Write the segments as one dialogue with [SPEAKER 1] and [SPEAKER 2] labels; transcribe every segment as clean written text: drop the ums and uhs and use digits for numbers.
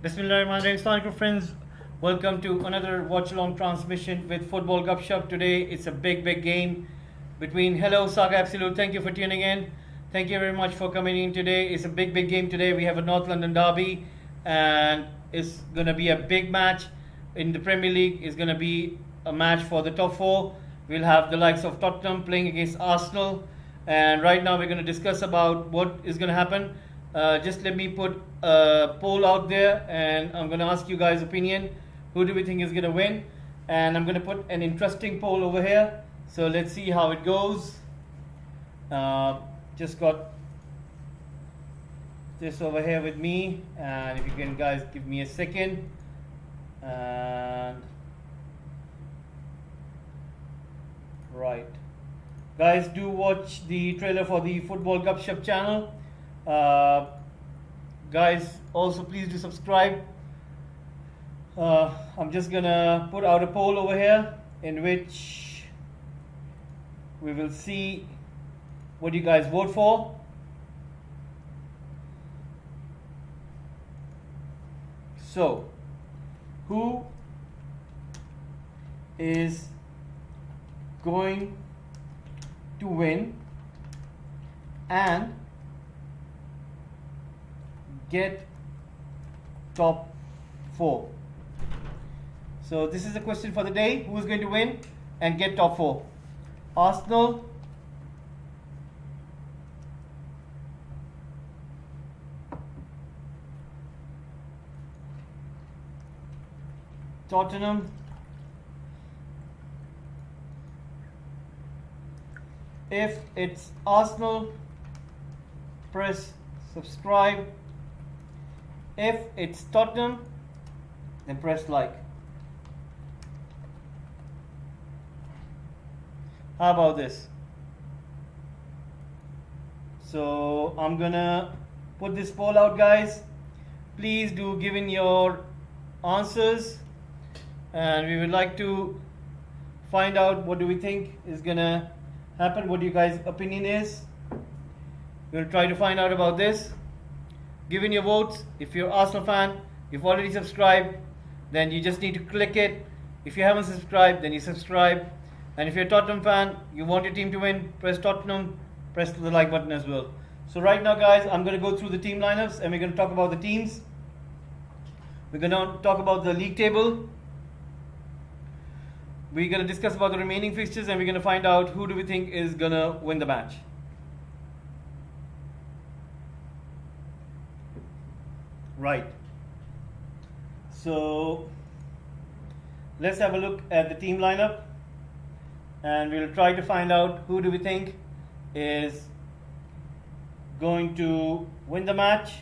[SPEAKER 1] Bismillahirrahmanirrahim. Assalamualaikum friends. Welcome to another Watchalong transmission with Football Gupshup. Today it's a big game between Hello Saga Absolute. Thank you for tuning in. Thank you very much for coming in today. It's a big game today. We have a North London derby and it's gonna be a big match in the Premier League. It's gonna be a match for the top four. We'll have the likes of Tottenham playing against Arsenal, and right now we're gonna discuss about what is gonna happen. Just let me put a poll out there and I'm going to ask you guys' opinion. Who do we think is going to win? And I'm going to put an interesting poll over here. So let's see how it goes. Just got this over here with me. And if you can guys give me a second. And right. Guys, do watch the trailer for the Football Gupshup channel. Guys, also please do subscribe. I'm just gonna put out a poll over here in which we will see what you guys vote for. So, who is going to win and get top four? So this is the question for the day. Who is going to win and get top four? Arsenal, Tottenham, if it's Arsenal, press subscribe. If it's Tottenham, then press like. How about this? So I'm gonna put this poll out, guys. Please do give in your answers, and we would like to find out what do we think is gonna happen, what your guys' opinion is. We'll try to find out about this. Give in your votes. If you're Arsenal fan, you've already subscribed, then you just need to click it. If you haven't subscribed, then you subscribe. And if you're a Tottenham fan, you want your team to win, press Tottenham, press the like button as well. So right now, guys, I'm going to go through the team lineups and we're going to talk about the teams. We're going to talk about the league table. We're going to discuss about the remaining fixtures and we're going to find out who do we think is going to win the match. Right. So let's have a look at the team lineup and we'll try to find out who do we think is going to win the match.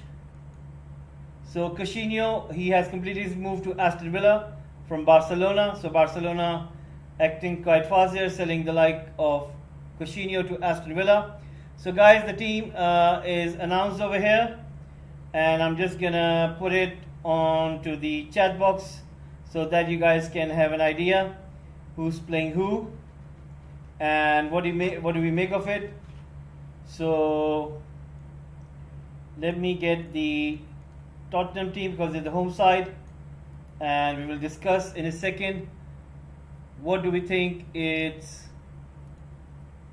[SPEAKER 1] So Coutinho, he has completed his move to Aston Villa from Barcelona. So Barcelona acting quite fast here, selling the like of Coutinho to Aston Villa. So guys, the team is announced over here. And I'm just gonna put it onto the chat box so that you guys can have an idea who's playing who and what do we make of it. So let me get the Tottenham team because it's the home side, and we will discuss in a second what do we think it's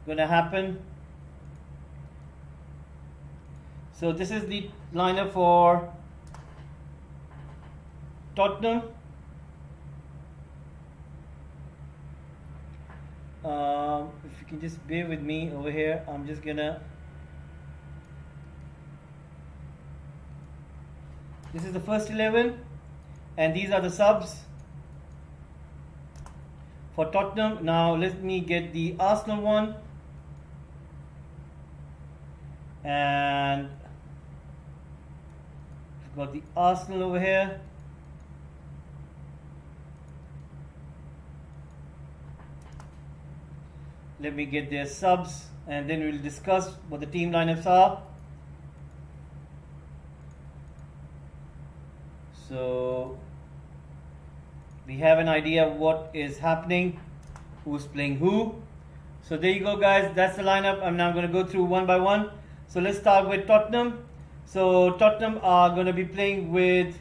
[SPEAKER 1] gonna happen. So this is the lineup for Tottenham. If you can just bear with me over here, I'm just gonna. This is the first 11, and these are the subs for Tottenham. Now let me get the Arsenal one, and got the Arsenal over here. Let me get their subs and then we'll discuss what the team lineups are. So we have an idea of what is happening, who's playing who. So there you go, guys. That's the lineup. I'm now going to go through one by one. So let's start with Tottenham. So Tottenham are going to be playing with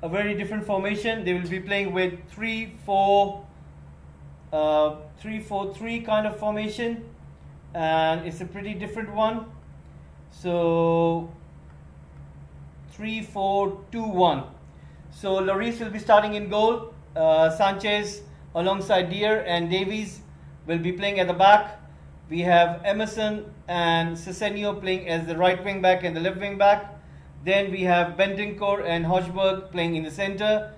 [SPEAKER 1] a very different formation. They will be playing with 3-4-3 kind of formation, and it's a pretty different one. So 3-4-2-1. So Lloris will be starting in goal. Sanchez alongside Deer and Davies will be playing at the back. We have Emerson and Sesenio playing as the right wing back and the left wing back. Then we have Bentancur and Hotspur playing in the center.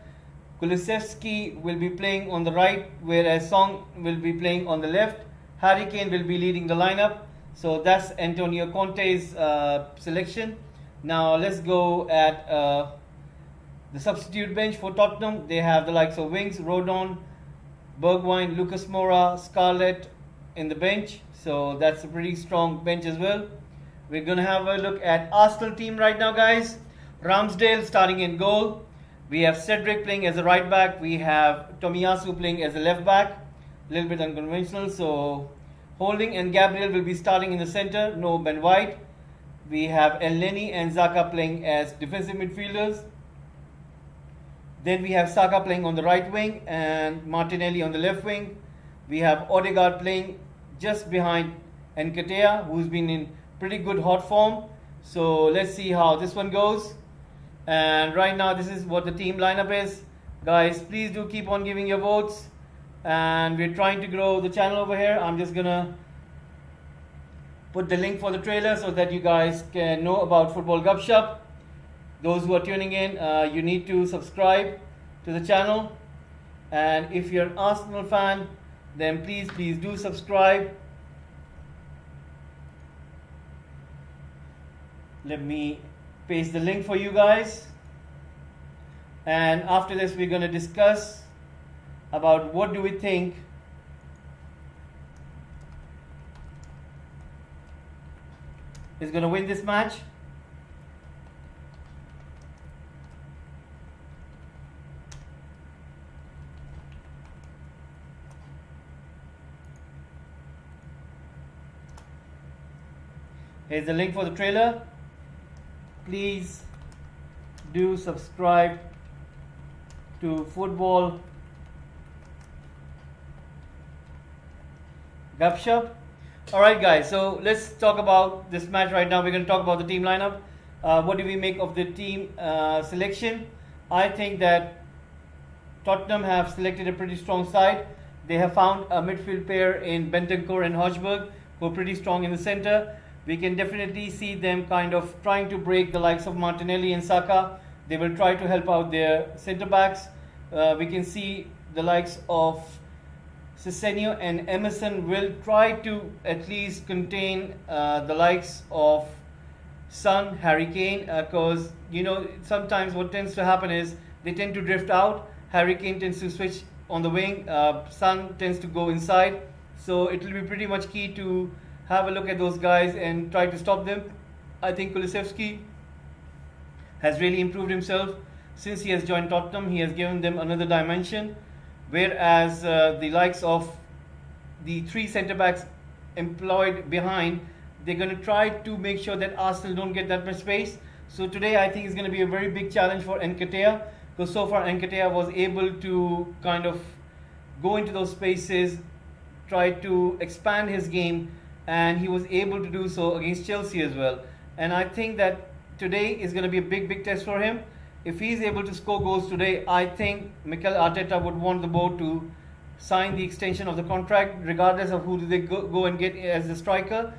[SPEAKER 1] Kulusevski will be playing on the right, whereas Song will be playing on the left. Harry Kane will be leading the lineup. So that's Antonio Conte's selection. Now let's go at the substitute bench for Tottenham. They have the likes of Wings, Rodon, Bergwijn, Lucas Moura, Scarlett in the bench. So that's a pretty strong bench as well. We're going to have a look at Arsenal team right now, guys. Ramsdale starting in goal. We have Cedric playing as a right back. We have Tomiyasu playing as a left back. A little bit unconventional. So Holding and Gabriel will be starting in the center. No Ben White. We have Elneny and Xhaka playing as defensive midfielders. Then we have Saka playing on the right wing and Martinelli on the left wing. We have Odegaard playing just behind Nketiah, who's been in pretty good hot form. So let's see how this one goes. And right now this is what the team lineup is. Guys, please do keep on giving your votes. And we're trying to grow the channel over here. I'm just gonna put the link for the trailer so that you guys can know about Football Gupshup. Those who are tuning in, you need to subscribe to the channel. And if you're an Arsenal fan, then please do subscribe. Let me paste the link for you guys. And after this, we're going to discuss about what do we think is going to win this match. Here's the link for the trailer. Please do subscribe to Football Gupshup. Alright guys, so let's talk about this match right now. We're going to talk about the team lineup. What do we make of the team selection? I think that Tottenham have selected a pretty strong side. They have found a midfield pair in Bentancur and Hojbjerg, who are pretty strong in the center. We can definitely see them kind of trying to break the likes of Martinelli and Saka. They will try to help out their centre backs. We can see the likes of Sesenio and Emerson will try to at least contain the likes of Son, Harry Kane, because you know sometimes what tends to happen is they tend to drift out. Harry Kane tends to switch on the wing. Son tends to go inside. So it will be pretty much key to have a look at those guys and try to stop them. I think Kulusevski has really improved himself since he has joined Tottenham. He has given them another dimension, whereas the likes of the three centre backs employed behind, they're going to try to make sure that Arsenal don't get that much space. So today I think it's going to be a very big challenge for Nketiah, because so far Nketiah was able to kind of go into those spaces, try to expand his game, and he was able to do so against Chelsea as well. And I think that today is going to be a big test for him. If he's able to score goals today, I think Mikel Arteta would want the board to sign the extension of the contract, regardless of who do they go and get as the striker.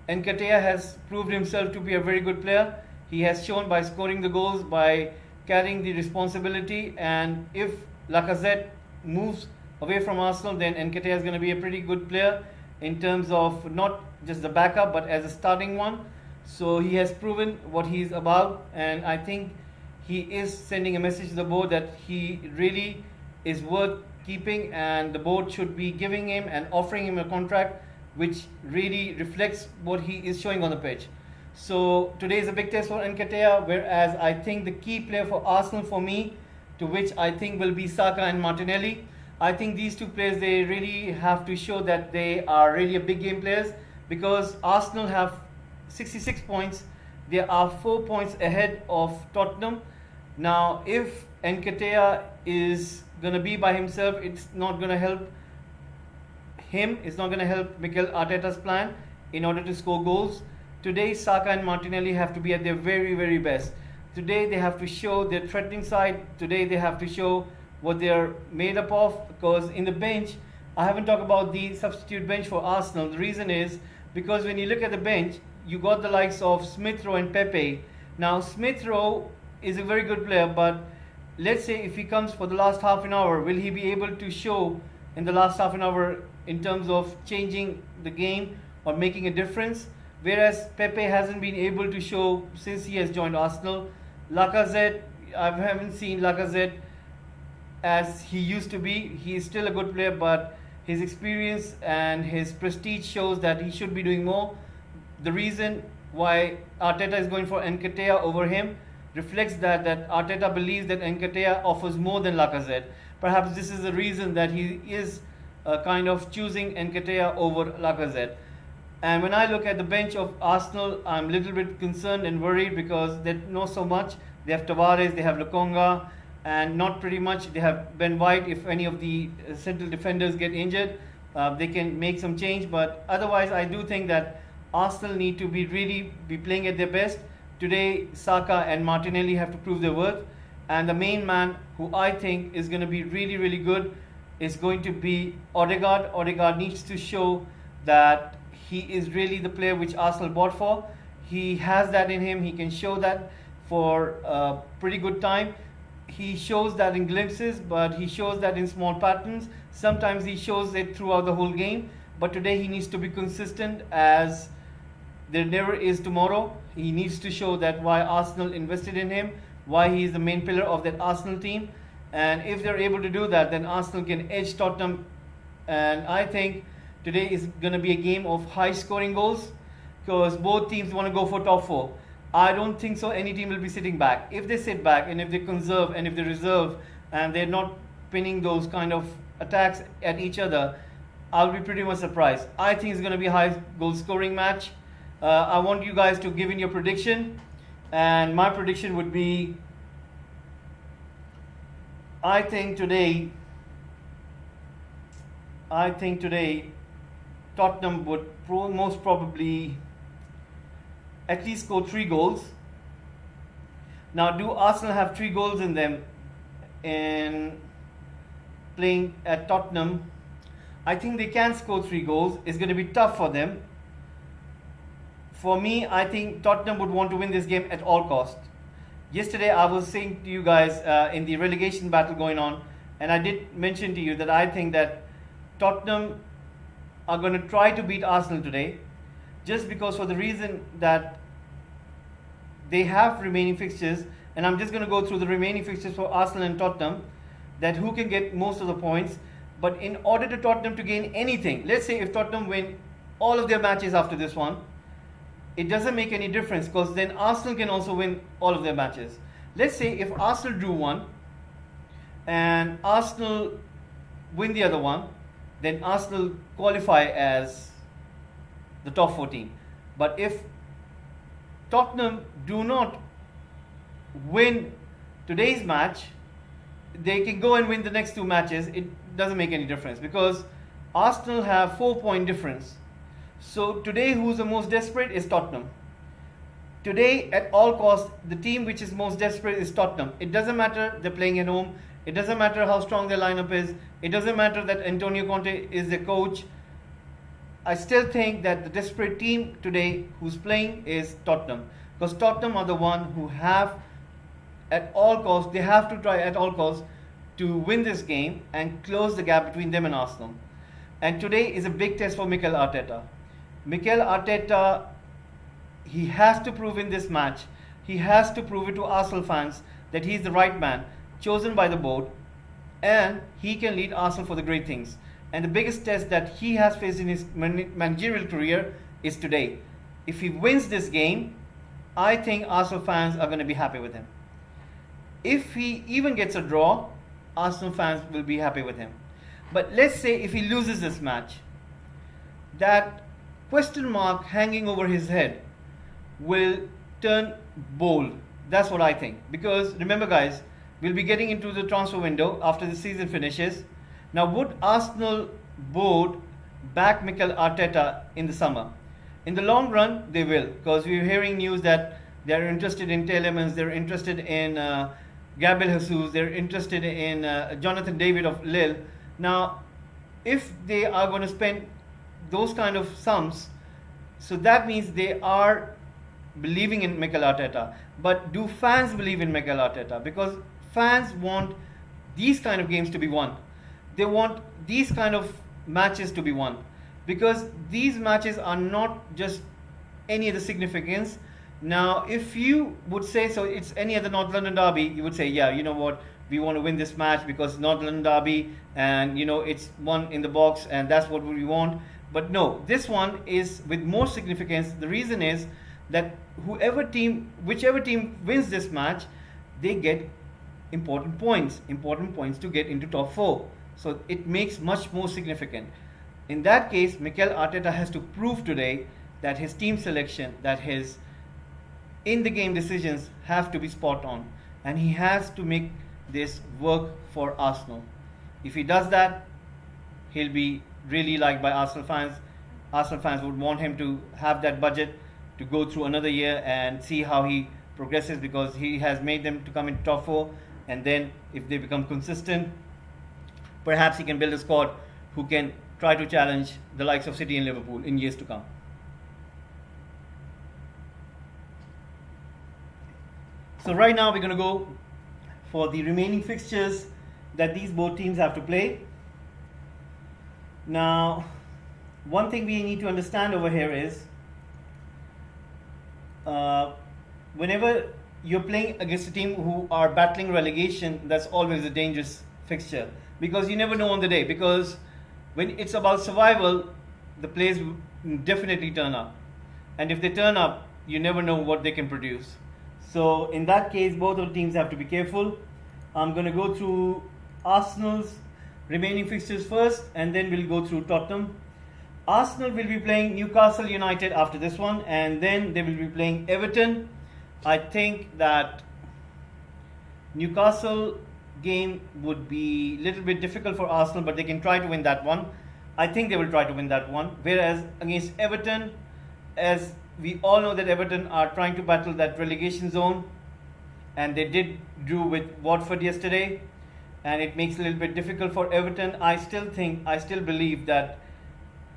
[SPEAKER 1] Nketiah has proved himself to be a very good player. He has shown by scoring the goals, by carrying the responsibility, and if Lacazette moves away from Arsenal, then Nketiah is going to be a pretty good player in terms of not just the backup but as a starting one. So he has proven what he's about, and I think he is sending a message to the board that he really is worth keeping, and the board should be giving him and offering him a contract which really reflects what he is showing on the pitch. So today is a big test for Nketiah, whereas I think the key player for Arsenal for me, to which I think will be Saka and Martinelli. I think these two players, they really have to show that they are really a big game players, because Arsenal have 66 points. They are 4 points ahead of Tottenham, Now, if Nketiah is going to be by himself, it's not going to help him. It's not going to help Mikel Arteta's plan in order to score goals. Today, Saka and Martinelli have to be at their very, very best. Today, they have to show their threatening side. Today, they have to show what they're made up of. Because in the bench, I haven't talked about the substitute bench for Arsenal. The reason is because when you look at the bench, you got the likes of Smith Rowe and Pepe. Now, Smith Rowe is a very good player, but let's say if he comes for the last half an hour, will he be able to show in the last half an hour in terms of changing the game or making a difference? Whereas Pepe hasn't been able to show since he has joined Arsenal. Lacazette, I haven't seen Lacazette as he used to be. He is still a good player, but his experience and his prestige shows that he should be doing more. The reason why Arteta is going for Nketiah over him reflects that Arteta believes that Nketiah offers more than Lacazette. Perhaps this is the reason that he is kind of choosing Nketiah over Lacazette. And when I look at the bench of Arsenal, I'm a little bit concerned and worried because they know so much. They have Tavares, they have Lokonga, and not pretty much they have Ben White. If any of the central defenders get injured, they can make some change. But otherwise, I do think that Arsenal need to be playing at their best. Today, Saka and Martinelli have to prove their worth. And the main man who I think is going to be really, really good is going to be Odegaard. Odegaard needs to show that he is really the player which Arsenal bought for. He has that in him. He can show that for a pretty good time. He shows that in glimpses, but he shows that in small patterns. Sometimes he shows it throughout the whole game. But today he needs to be consistent, as there never is tomorrow. He needs to show that why Arsenal invested in him, why he is the main pillar of that Arsenal team. And if they're able to do that, then Arsenal can edge Tottenham. And I think today is going to be a game of high scoring goals because both teams want to go for top four. I don't think so any team will be sitting back. If they sit back and if they conserve and if they reserve and they're not pinning those kind of attacks at each other, I'll be pretty much surprised. I think it's going to be a high goal scoring match. I want you guys to give in your prediction, and my prediction would be, I think today Tottenham would most probably at least score 3 goals. Now, do Arsenal have 3 goals in them in playing at Tottenham? I think they can score 3 goals. It's going to be tough for them. For me, I think Tottenham would want to win this game at all costs. Yesterday, I was saying to you guys in the relegation battle going on, and I did mention to you that I think that Tottenham are going to try to beat Arsenal today, just because for the reason that they have remaining fixtures, and I'm just going to go through the remaining fixtures for Arsenal and Tottenham, that who can get most of the points. But in order to Tottenham to gain anything, let's say if Tottenham win all of their matches after this one, it doesn't make any difference because then Arsenal can also win all of their matches. Let's say if Arsenal drew one and Arsenal win the other one, then Arsenal qualify as the top 4 team. But if Tottenham do not win today's match, they can go and win the next 2 matches. It doesn't make any difference because Arsenal have 4-point difference. So today, who's the most desperate is Tottenham. Today, at all costs, the team which is most desperate is Tottenham. It doesn't matter they're playing at home. It doesn't matter how strong their lineup is. It doesn't matter that Antonio Conte is the coach. I still think that the desperate team today who's playing is Tottenham. Because Tottenham are the one who have, at all costs, they have to try at all costs to win this game and close the gap between them and Arsenal. And today is a big test for Mikel Arteta. Mikel Arteta, he has to prove in this match, he has to prove it to Arsenal fans that he's the right man, chosen by the board, and he can lead Arsenal for the great things. And the biggest test that he has faced in his managerial career is today. If he wins this game, I think Arsenal fans are going to be happy with him. If he even gets a draw, Arsenal fans will be happy with him. But let's say if he loses this match, that question mark hanging over his head will turn bold. That's what I think. Because remember, guys, we'll be getting into the transfer window after the season finishes. Now, would Arsenal board back Mikel Arteta in the summer? In the long run, they will, because we're hearing news that they're interested in Telemans, they're interested in Gabriel Jesus, they're interested in Jonathan David of Lille. Now, if they are going to spend those kind of sums, so that means they are believing in Mikel Arteta. But do fans believe in Mikel Arteta? Because fans want these kind of games to be won. They want these kind of matches to be won. Because these matches are not just any other significance. Now, if you would say so, it's any other North London derby, you would say, yeah, you know what, we want to win this match because North London derby, and you know it's one in the box, and that's what we want. But no, this one is with more significance. The reason is that whichever team wins this match, they get important points to get into top four. So it makes much more significant. In that case, Mikel Arteta has to prove today that his team selection, that his in the game decisions have to be spot on, and he has to make this work for Arsenal. If he does that, he'll be really liked by Arsenal fans. Arsenal fans would want him to have that budget to go through another year and see how he progresses, because he has made them to come in top four, and then if they become consistent, perhaps he can build a squad who can try to challenge the likes of City and Liverpool in years to come. So right now we're going to go for the remaining fixtures that these both teams have to play. Now, one thing we need to understand over here is whenever you're playing against a team who are battling relegation, that's always a dangerous fixture, because you never know on the day. Because when it's about survival, the players definitely turn up, and if they turn up, you never know what they can produce. So in that case, both of the teams have to be careful. I'm going to go through Arsenal's remaining fixtures first, and then we'll go through Tottenham. Arsenal will be playing Newcastle United after this one, and then they will be playing Everton. I think that Newcastle game would be a little bit difficult for Arsenal, but they can try to win that one. I think they will try to win that one. Whereas against Everton, as we all know that Everton are trying to battle that relegation zone, and they did drew with Watford yesterday, and it makes it a little bit difficult for Everton. I still believe that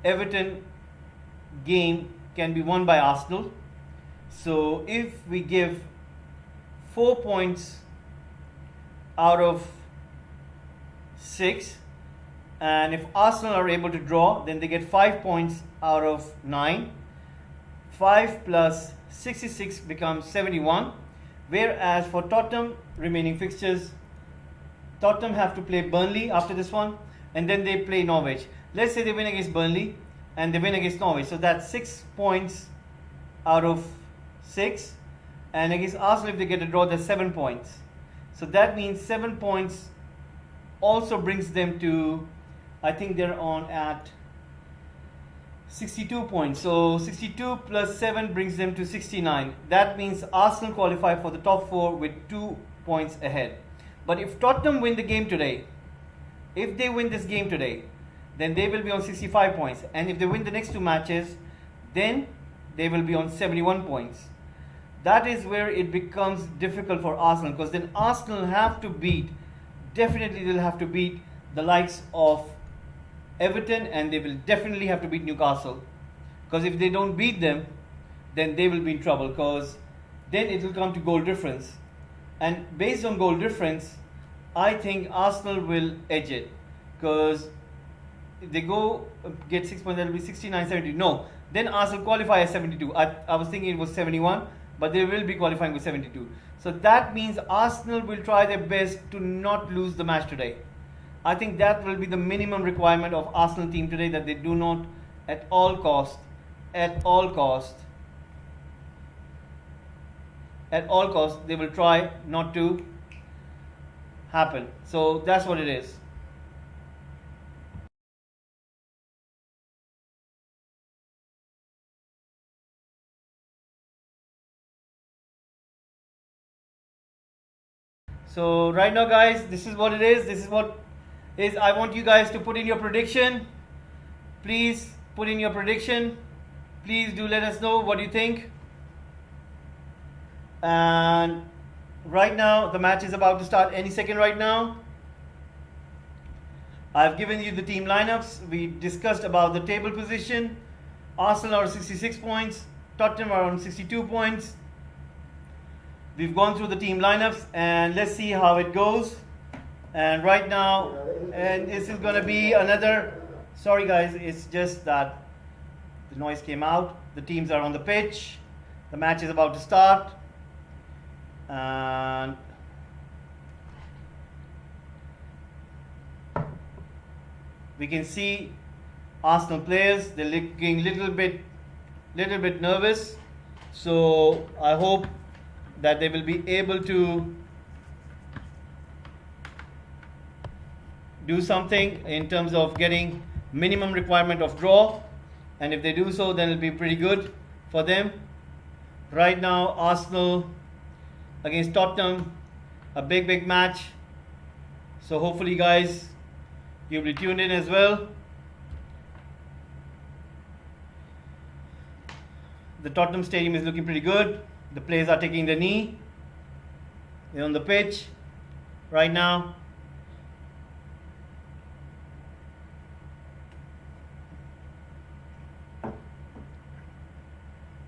[SPEAKER 1] Everton game can be won by Arsenal. So if we give 4 points out of 6, and if Arsenal are able to draw, then they get 5 points out of 9. 5 plus 66 becomes 71. Whereas for Tottenham remaining fixtures, Tottenham have to play Burnley after this one, and then they play Norwich. Let's say they win against Burnley and they win against Norwich, so that's 6 points out of 6. And against Arsenal, if they get a draw, that's 7 points. So that means 7 points also brings them to, I think they're on at 62 points. So 62 plus 7 brings them to 69. That means Arsenal qualify for the top 4 with 2 points ahead. But if Tottenham win the game today, if they win this game today, then they will be on 65 points. And if they win the next 2 matches, then they will be on 71 points. That is where it becomes difficult for Arsenal, because then Arsenal have to beat, definitely they'll have to beat the likes of Everton, and they will definitely have to beat Newcastle. Because if they don't beat them, then they will be in trouble, because then it will come to goal difference. And based on goal difference, I think Arsenal will edge it, because if they go get 6 points, that will be 69, 70. No, then Arsenal qualify as 72. I was thinking it was 71, but they will be qualifying with 72. So that means Arsenal will try their best to not lose the match today. I think that will be the minimum requirement of Arsenal team today, that they do not at all cost, they will try not to happen. So that's what it is. So right now, guys, this is what it is. This is what is. I want you guys to put in your prediction. Please put in your prediction. Please do let us know what you think. And right now, the match is about to start any second right now. I've given you the team lineups. We discussed about the table position. Arsenal are 66 points. Tottenham are on 62 points. We've gone through the team lineups and let's see how it goes. And right now, and this is going to be another, sorry guys, it's just that the noise came out. The teams are on the pitch. The match is about to start. And we can see Arsenal players, they're looking little bit nervous. So I hope that they will be able to do something in terms of getting minimum requirement of draw, and if they do so, then it'll be pretty good for them. Right now, Arsenal against Tottenham, a big match. So hopefully, guys, you'll be tuned in as well. The Tottenham stadium is looking pretty good. The players are taking the knee. They're on the pitch right now.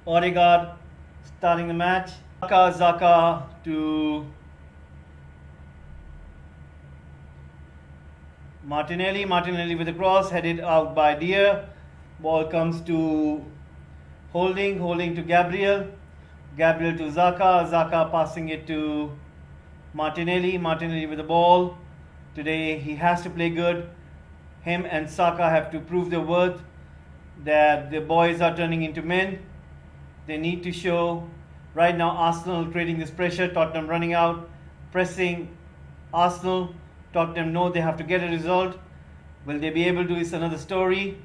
[SPEAKER 1] Odegaard starting the match. Zaka to Martinelli. Martinelli with a cross, headed out by Dier. Ball comes to Holding to Gabriel. Gabriel to Zaka. Zaka passing it to Martinelli. Martinelli with the ball. Today he has to play good. Him and Saka have to prove their worth, that the boys are turning into men. They need to show. Right now, Arsenal creating this pressure. Tottenham running out, pressing Arsenal. Tottenham know they have to get a result. Will they be able to? It's another story.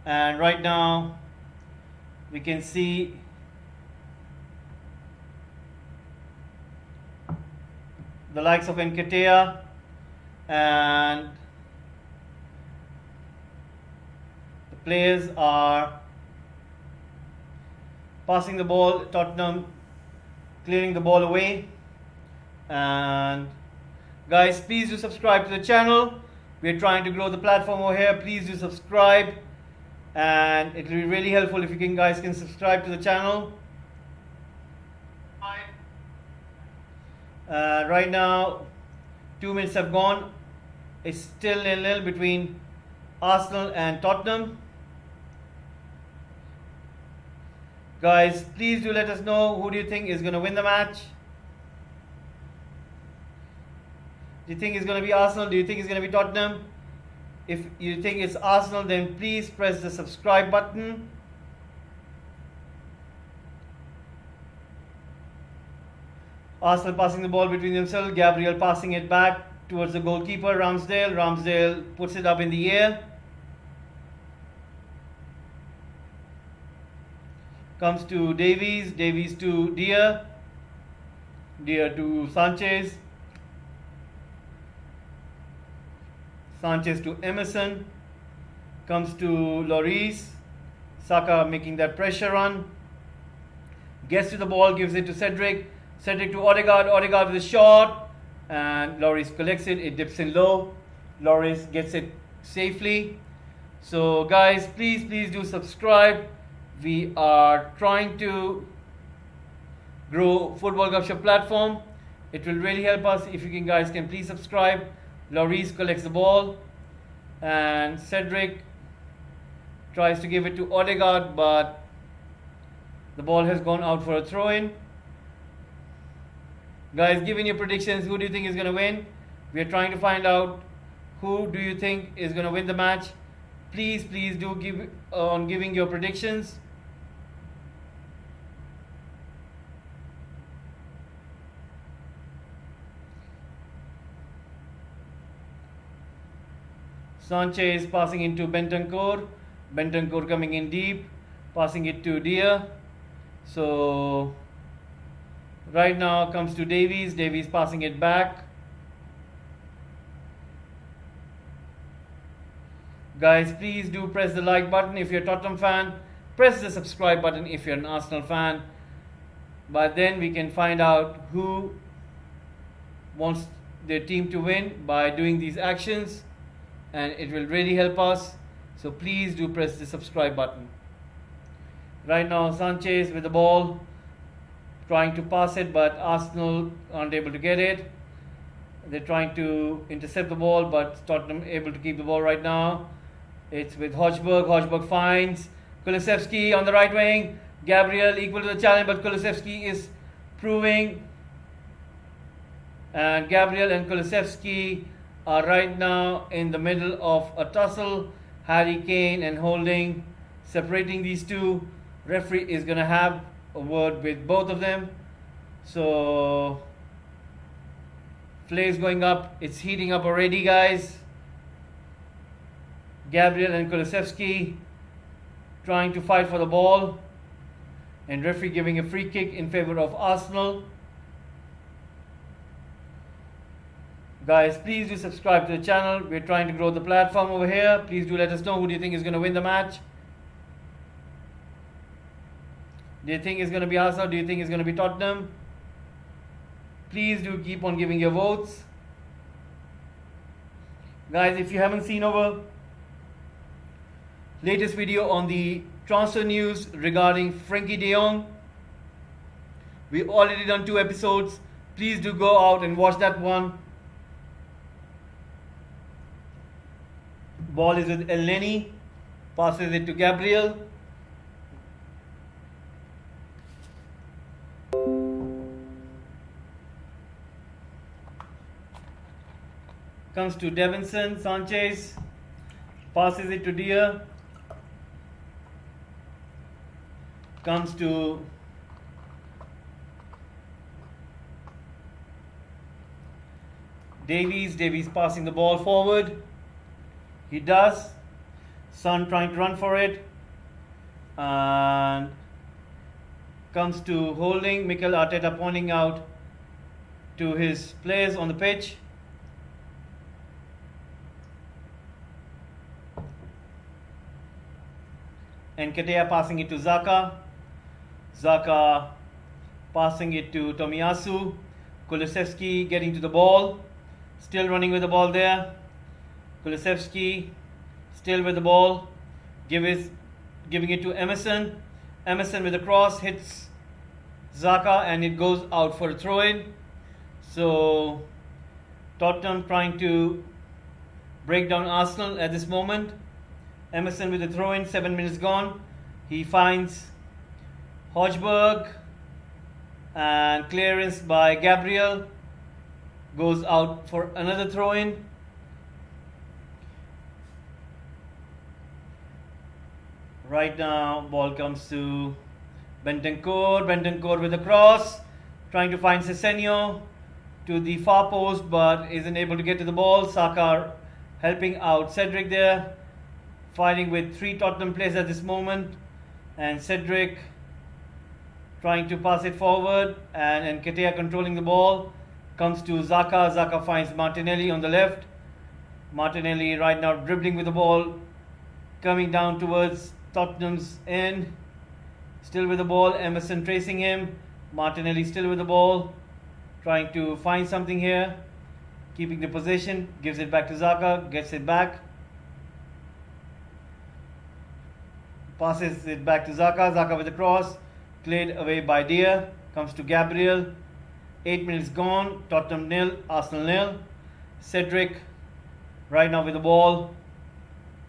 [SPEAKER 1] And right now, we can see the likes of Nketiah and the players are passing the ball. Tottenham clearing the ball away. And guys, please do subscribe to the channel. We're trying to grow the platform over here. Please do subscribe, and it will be really helpful if you guys can subscribe to the channel. Right now, 2 minutes have gone. It's still 0-0 between Arsenal and Tottenham. Guys, please do let us know, who do you think is going to win the match? Do you think it's going to be Arsenal? Do you think it's going to be Tottenham? If you think it's Arsenal, then please press the subscribe button. Arsenal passing the ball between themselves. Gabriel passing it back towards the goalkeeper, Ramsdale. Ramsdale puts it up in the air. Comes to Davies. Davies to Dier. Dier to Sanchez. Sanchez to Emerson. Comes to Lloris. Saka making that pressure run. Gets to the ball, gives it to Cedric. Cedric to Odegaard. Odegaard with a shot. And Lloris collects it. It dips in low. Lloris gets it safely. So guys, please do subscribe. We are trying to grow Football Gupshup platform. It will really help us if you guys can please subscribe. Lloris collects the ball, and Cedric tries to give it to Odegaard, but the ball has gone out for a throw-in. Guys, give in your predictions. Who do you think is going to win? We are trying to find out who do you think is going to win the match. Please do give on giving your predictions. Sanchez passing into Bentancur. Bentancur coming in deep, passing it to Dier. So Right now comes to Davies. Davies passing it back. Guys, please do press the like button if you're a Tottenham fan. Press the subscribe button if you're an Arsenal fan. But then we can find out who wants their team to win by doing these actions, and it will really help us. So please do press the subscribe button. Right now Sanchez with the ball, trying to pass it, but Arsenal aren't able to get it. They're trying to intercept the ball, but Tottenham able to keep the ball right now. It's with Hotspur. Hotspur finds Kulusevski on the right wing. Gabriel equal to the challenge, but Kulusevski is proving. And Gabriel and Kulusevski are right now in the middle of a tussle. Harry Kane and Holding separating these two. Referee is going to have a word with both of them. So flames going up. It's heating up already, guys. Gabriel and Kulusevski trying to fight for the ball, and referee giving a free kick in favor of Arsenal. Guys, please do subscribe to the channel. We're trying to grow the platform over here. Please do let us know who do you think is going to win the match. Do you think it's going to be Arsenal? Do you think it's going to be Tottenham? Please do keep on giving your votes. Guys, if you haven't seen our latest video on the transfer news regarding Frankie de Jong, we've already done 2 episodes. Please do go out and watch that one. Ball is with Elneny, passes it to Gabriel. Comes to Davinson Sanchez, passes it to Dier. Comes to Davies. Davies passing the ball forward. He does. Son trying to run for it. And comes to Holding. Mikel Arteta pointing out to his players on the pitch. And Nketiah passing it to Xhaka. Xhaka passing it to Tomiyasu. Kulusevski getting to the ball. Still running with the ball there. Kulusevski still with the ball. Giving it to Emerson. Emerson with a cross hits Xhaka and it goes out for a throw-in. So Tottenham trying to break down Arsenal at this moment. Emerson with a throw-in, 7 minutes gone. He finds Hojberg and clearance by Gabriel. Goes out for another throw-in. Right now, ball comes to Bentancur. Bentancur with a cross. Trying to find Sesenyo to the far post, but isn't able to get to the ball. Saka helping out Cedric there. Fighting with 3 Tottenham players at this moment, and Cedric trying to pass it forward, and Nketiah controlling the ball. Comes to Xhaka. Xhaka finds Martinelli on the left. Martinelli right now dribbling with the ball, coming down towards Tottenham's end. Still with the ball. Emerson tracing him. Martinelli still with the ball, trying to find something here. Keeping the possession. Gives it back to Xhaka. Gets it back. Passes it back to Xhaka. Xhaka with a cross. Cleared away by Dier. Comes to Gabriel. 8 minutes gone. Tottenham 0, Arsenal 0. Cedric right now with the ball.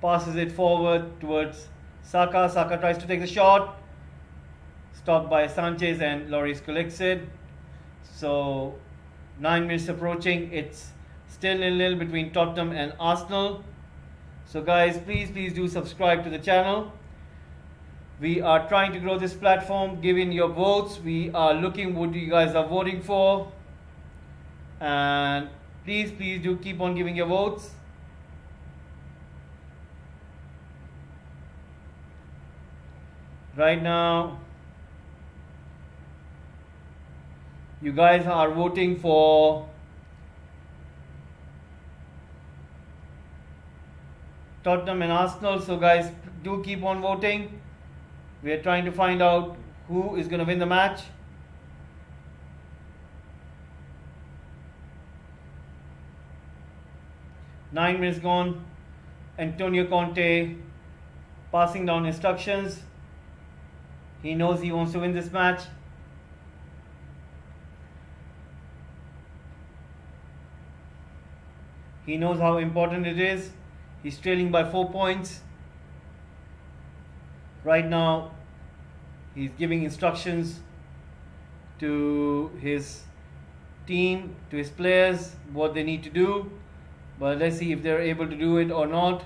[SPEAKER 1] Passes it forward towards Saka. Saka tries to take the shot. Stopped by Sanchez and Lloris collects it. So 9 minutes approaching. It's still 0-0 between Tottenham and Arsenal. So guys, please do subscribe to the channel. We are trying to grow this platform. Give in your votes. We are looking what you guys are voting for. And please do keep on giving your votes. Right now, You guys are voting for Tottenham and Arsenal, so guys, do keep on voting. We are trying to find out who is going to win the match. Nine minutes gone. Antonio Conte passing down instructions. He knows he wants to win this match. He knows how important it is. He's trailing by 4 points. Right now, he's giving instructions to his team, to his players, what they need to do. But let's see if they're able to do it or not.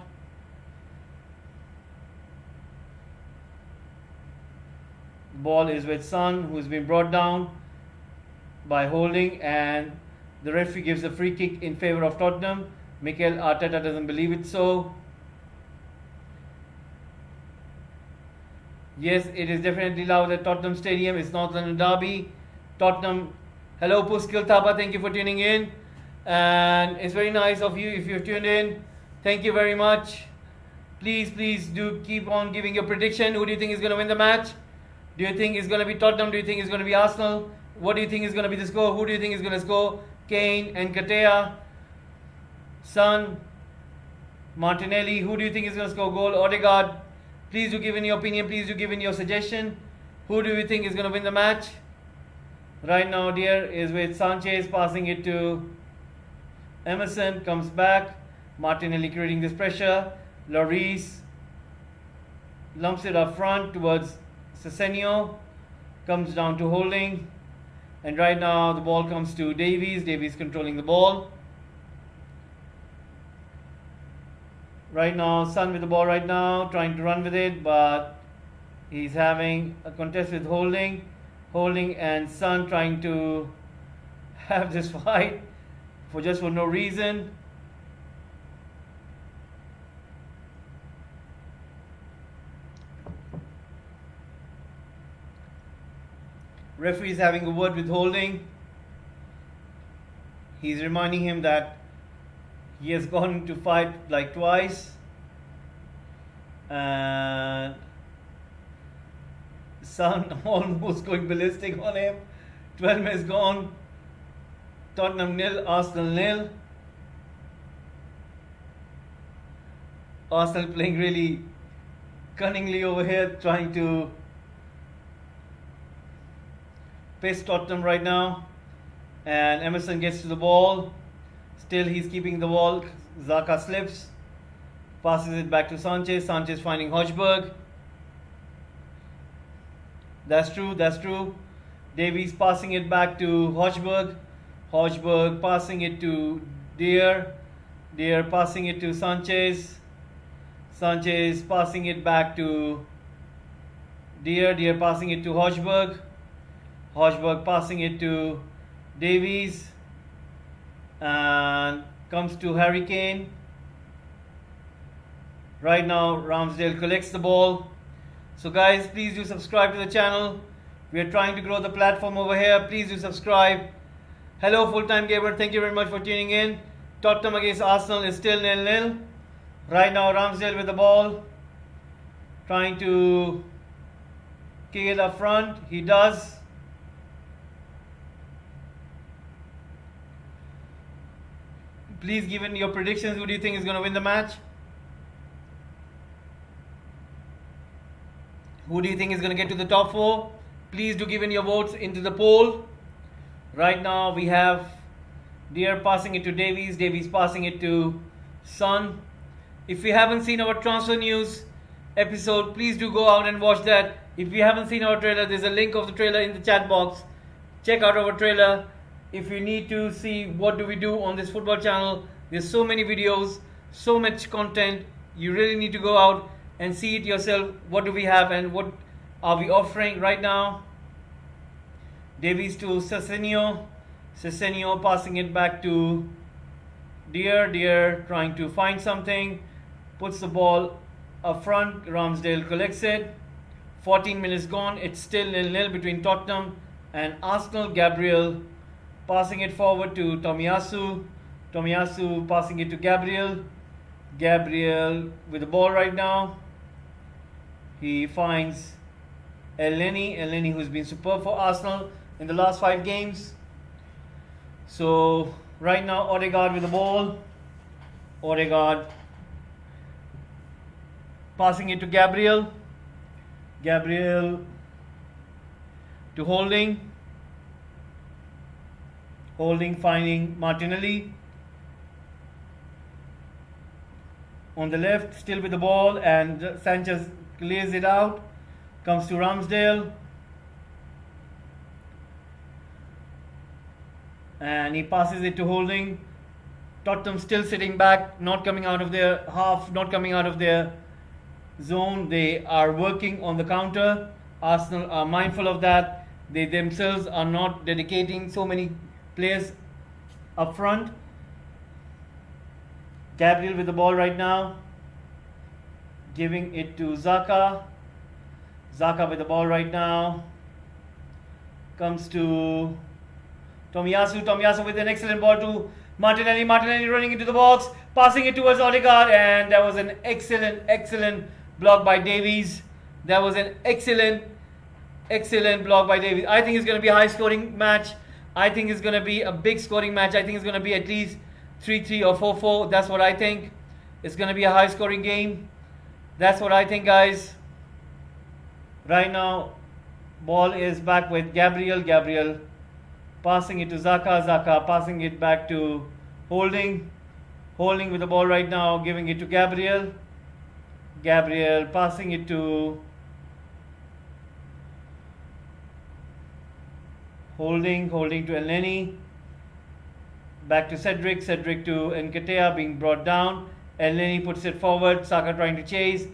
[SPEAKER 1] The ball is with Son, who's been brought down by holding, and the referee gives a free kick in favor of Tottenham. Mikel Arteta doesn't believe it so. Yes, it is definitely loud at Tottenham Stadium. It's North London Derby. Tottenham, hello Puskil Thapa, thank you for tuning in. And it's very nice of you if you've tuned in. Thank you very much. Please do keep on giving your prediction. Who do you think is going to win the match? Do you think it's going to be Tottenham? Do you think it's going to be Arsenal? What do you think is going to be the score? Who do you think is going to score? Kane and Katea, Son, Martinelli. Who do you think is going to score goal? Odegaard. Please do give in your opinion. Please do give in your suggestion. Who do you think is going to win the match? Right now, dear, is with Sanchez passing it to Emerson. Comes back. Martinelli creating this pressure. Lloris lumps it up front towards Sesenio. Comes down to Holding. And right now the ball comes to Davies. Davies controlling the ball. Right now, Son with the ball right now, trying to run with it, but he's having a contest with Holding. Holding and Son trying to have this fight for no reason. Referee is having a word with Holding. He's reminding him that he has gone into fight like twice. And Son almost going ballistic on him. 12 minutes gone. Tottenham 0, Arsenal 0. Arsenal playing really cunningly over here, trying to pace Tottenham right now. And Emerson gets to the ball. Still he's keeping the ball. Xhaka slips. Passes it back to Sanchez. Sanchez finding Hotspur. That's true. Davies passing it back to Hotspur. Hotspur passing it to Deer. Deer passing it to Sanchez. Sanchez passing it back to Deer. Deer passing it to Hotspur. Hotspur passing it to Davies. And comes to Harry Kane. Right now Ramsdale collects the ball. So guys, please do subscribe to the channel. We are trying to grow the platform over here. Please do subscribe. Hello Full-Time Gamer, thank you very much for tuning in. Tottenham against Arsenal is still 0-0. Right now Ramsdale with the ball, trying to kick it up front. He does. Please give in your predictions. Who do you think is going to win the match? Who do you think is going to get to the top 4? Please do give in your votes into the poll. Right now we have Deer passing it to Davies. Davies passing it to Son. If you haven't seen our transfer news episode, please do go out and watch that. If you haven't seen our trailer, there's a link of the trailer in the chat box. Check out our trailer. If you need to see what do we do on this football channel, there's so many videos, so much content. You really need to go out and see it yourself. What do we have and what are we offering right now? Davies to Sesenio. Sesenio passing it back to Deer. Deer trying to find something. Puts the ball up front. Ramsdale collects it. 14 minutes gone. It's still 0-0 between Tottenham And Arsenal, Gabriel passing it forward to Tomiyasu. Tomiyasu passing it to Gabriel. Gabriel with the ball right now. He finds Elneny. Elneny, who's been superb for Arsenal in the last 5 games. So right now Odegaard with the ball. Odegaard passing it to Gabriel. Gabriel to Holding. Holding finding Martinelli. On the left, still with the ball, and Sanchez clears it out. Comes to Ramsdale. And he passes it to Holding. Tottenham still sitting back, not coming out of their half, not coming out of their zone. They are working on the counter. Arsenal are mindful of that. They themselves are not dedicating so many players up front. Gabriel with the ball right now, giving it to Xhaka. Xhaka with the ball right now, comes to Tomiyasu. Tomiyasu with an excellent ball to Martinelli. Martinelli running into the box, passing it towards Odegaard, and that was an excellent block by Davies. That was an excellent block by Davies. I think it's going to be a high scoring match. I think it's going to be a big scoring match. I think it's going to be at least 3-3 or 4-4. That's what I think. It's going to be a high scoring game. That's what I think, guys. Right now, ball is back with Gabriel. Gabriel passing it to Xhaka. Xhaka passing it back to Holding. Holding with the ball right now, giving it to Gabriel. Gabriel passing it to Holding to Elneny. Back to Cedric. Cedric to Nketiah being brought down. Elneny puts it forward. Saka trying to chase.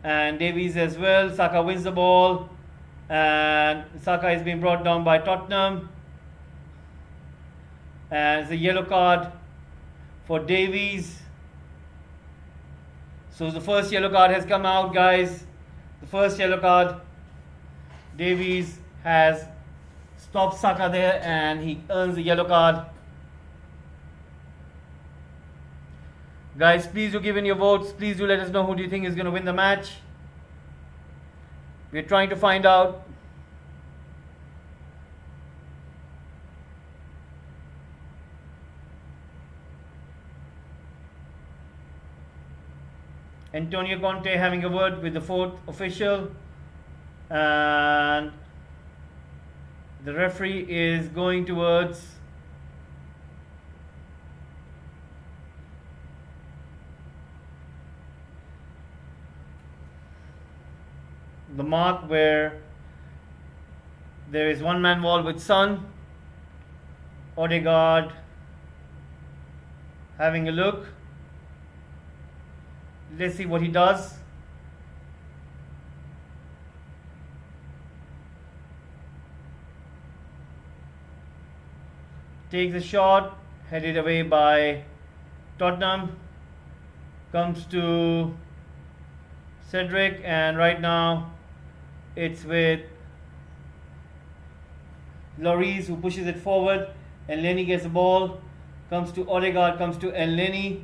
[SPEAKER 1] And Davies as well. Saka wins the ball. And Saka is being brought down by Tottenham. And it's a yellow card for Davies. So the first yellow card has come out, guys. The first yellow card. Davies has stopped Saka there and he earns the yellow card. Guys, please do give in your votes. Please do let us know who do you think is going to win the match. We're trying to find out. Antonio Conte having a word with the 4th official, and the referee is going towards the mark where there is one man wall with Son. Odegaard having a look. Let's see what he does. Takes a shot, headed away by Tottenham. Comes to Cedric, and right now it's with Lloris who pushes it forward. Elneny gets the ball. Comes to Odegaard, comes to Elneny.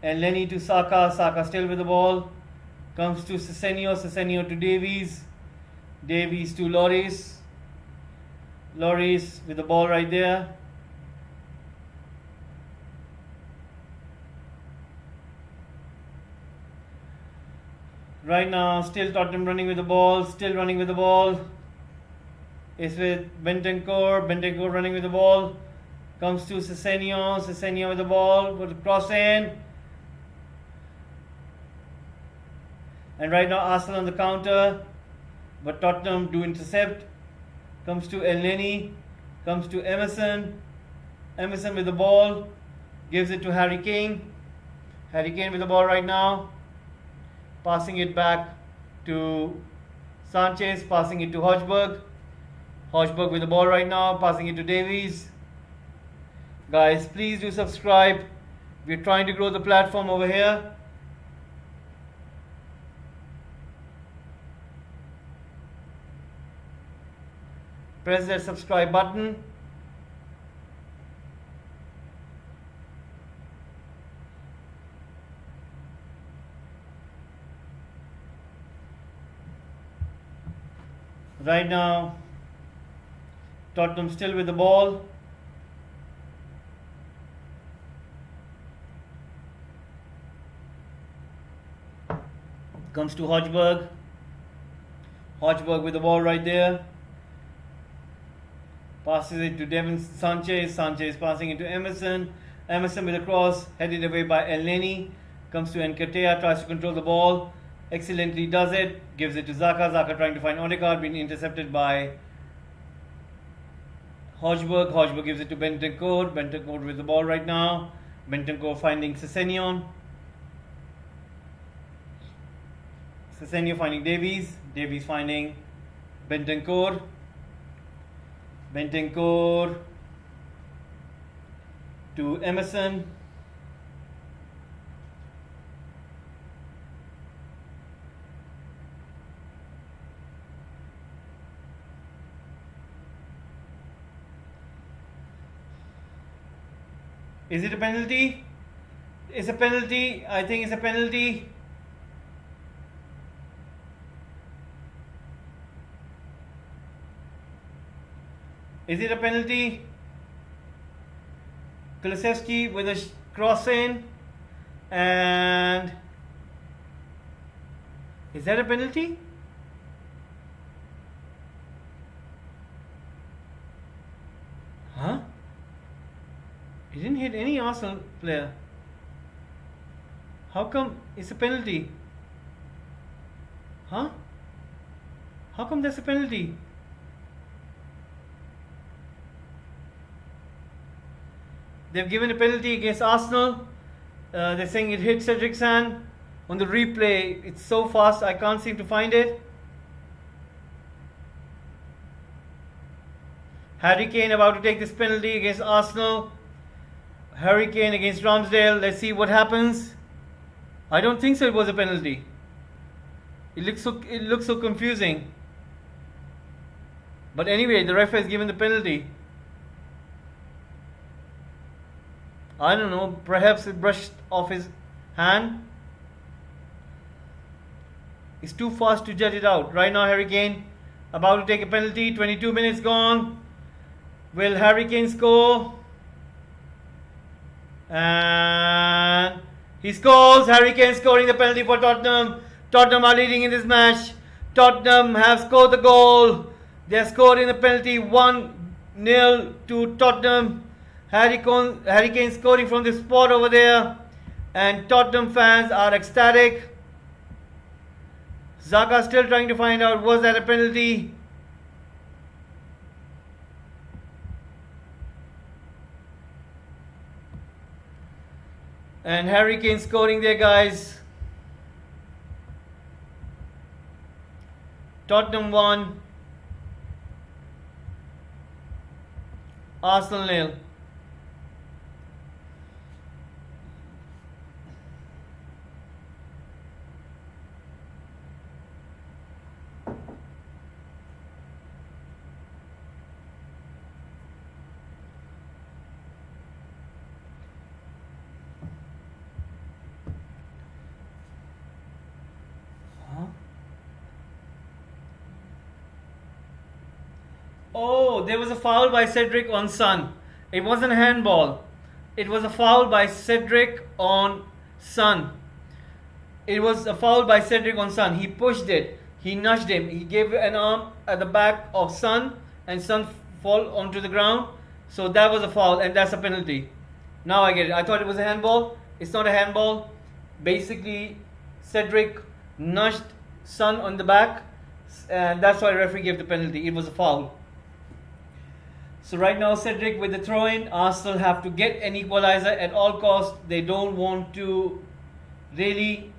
[SPEAKER 1] Elneny to Saka. Saka still with the ball. Comes to Sesenio. Sesenio to Davies. Davies to Lloris. Lloris with the ball right there. Right now, still Tottenham running with the ball. Still running with the ball. It's with Bentancur. Bentancur running with the ball. Comes to Sesenio. Sesenio with the ball. Put a cross in. And right now Arsenal on the counter, but Tottenham do intercept. Comes to Elneny, comes to Emerson. Emerson with the ball, gives it to Harry Kane. Harry Kane with the ball right now, passing it back to Sanchez, passing it to Hotspur. Hotspur with the ball right now, passing it to Davies. Guys, please do subscribe. We're trying to grow the platform over here. Press that subscribe button. Right now, Tottenham still with the ball. Comes to Hotspur. Hotspur with the ball right there. Passes it to Devin Sanchez. Sanchez passing it to Emerson. Emerson with a cross, headed away by El Neni. Comes to Nketiah, tries to control the ball. Excellently does it. Gives it to Xhaka. Xhaka trying to find Odegaard, being intercepted by Hotspur. Hotspur gives it to Bentancur. Bentancur with the ball right now. Bentancur finding Sessegnon. Sessegnon finding Davies. Davies finding Bentancur. Bentancur to Emerson. Is it a penalty? It's a penalty. I think it's a penalty. Is it a penalty? Kulusevski with a cross in, and is that a penalty? Huh? He didn't hit any Arsenal player. How come it's a penalty? Huh? How come that's a penalty? They've given a penalty against Arsenal. They're saying it hit Cedric's hand. On the replay, it's so fast I can't seem to find it. Harry Kane about to take this penalty against Arsenal. Harry Kane against Ramsdale. Let's see what happens. I don't think so. It was a penalty. It looks so confusing. But anyway, the ref has given the penalty. I don't know. Perhaps it brushed off his hand. It's too fast to judge it out. Right now, Harry Kane about to take a penalty. 22 minutes gone. Will Harry Kane score? And he scores. Harry Kane scoring the penalty for Tottenham. Tottenham are leading in this match. Tottenham have scored the goal. They are scoring the penalty 1-0 to Tottenham. Harry Kane scoring from the spot over there. And Tottenham fans are ecstatic. Xhaka still trying to find out, was that a penalty? And Harry Kane scoring there, guys. Tottenham 1, Arsenal 0. Oh, there was a foul by Cedric on Son. It wasn't a handball. It was a foul by Cedric on Son. It was a foul by Cedric on Son. He pushed it. He nudged him. He gave an arm at the back of Son, and Son fall onto the ground. So that was a foul, and that's a penalty. Now I get it. I thought it was a handball. It's not a handball. Basically, Cedric nudged Son on the back, and that's why the referee gave the penalty. It was a foul. So right now, Cedric with the throw-in. Arsenal have to get an equalizer at all costs. They don't want to really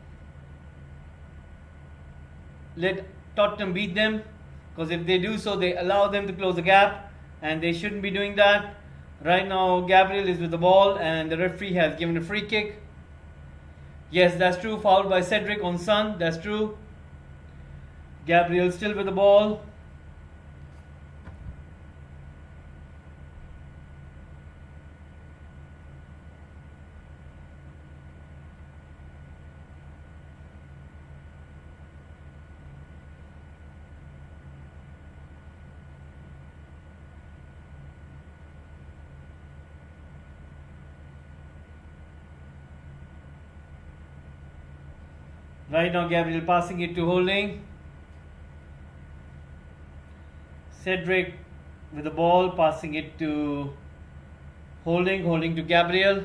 [SPEAKER 1] let Tottenham beat them, because if they do so, they allow them to close the gap, and they shouldn't be doing that. Right now, Gabriel is with the ball, and the referee has given a free kick. Yes, that's true. Fouled by Cedric on Son. That's true. Gabriel still with the ball. Right now Gabriel passing it to Holding. Cedric with the ball, passing it to Holding. Holding to Gabriel.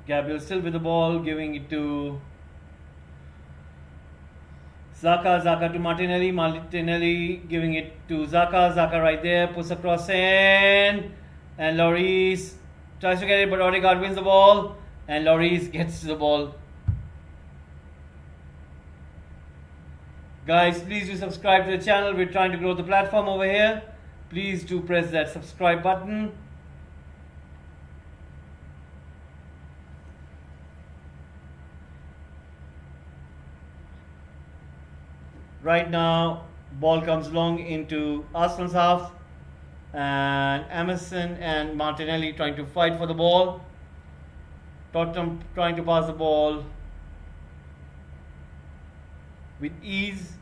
[SPEAKER 1] Gabriel still with the ball, giving it to Zaka. Zaka to Martinelli. Martinelli giving it to Zaka. Zaka right there, puts across in, and Lloris tries to get it, but Odegaard wins the ball, and Lloris gets the ball. Guys, please do subscribe to the channel. We're trying to grow the platform over here. Please do press that subscribe button. Right now, ball comes long into Arsenal's half, and Emerson and Martinelli trying to fight for the ball. Tottenham trying to pass the ball with ease.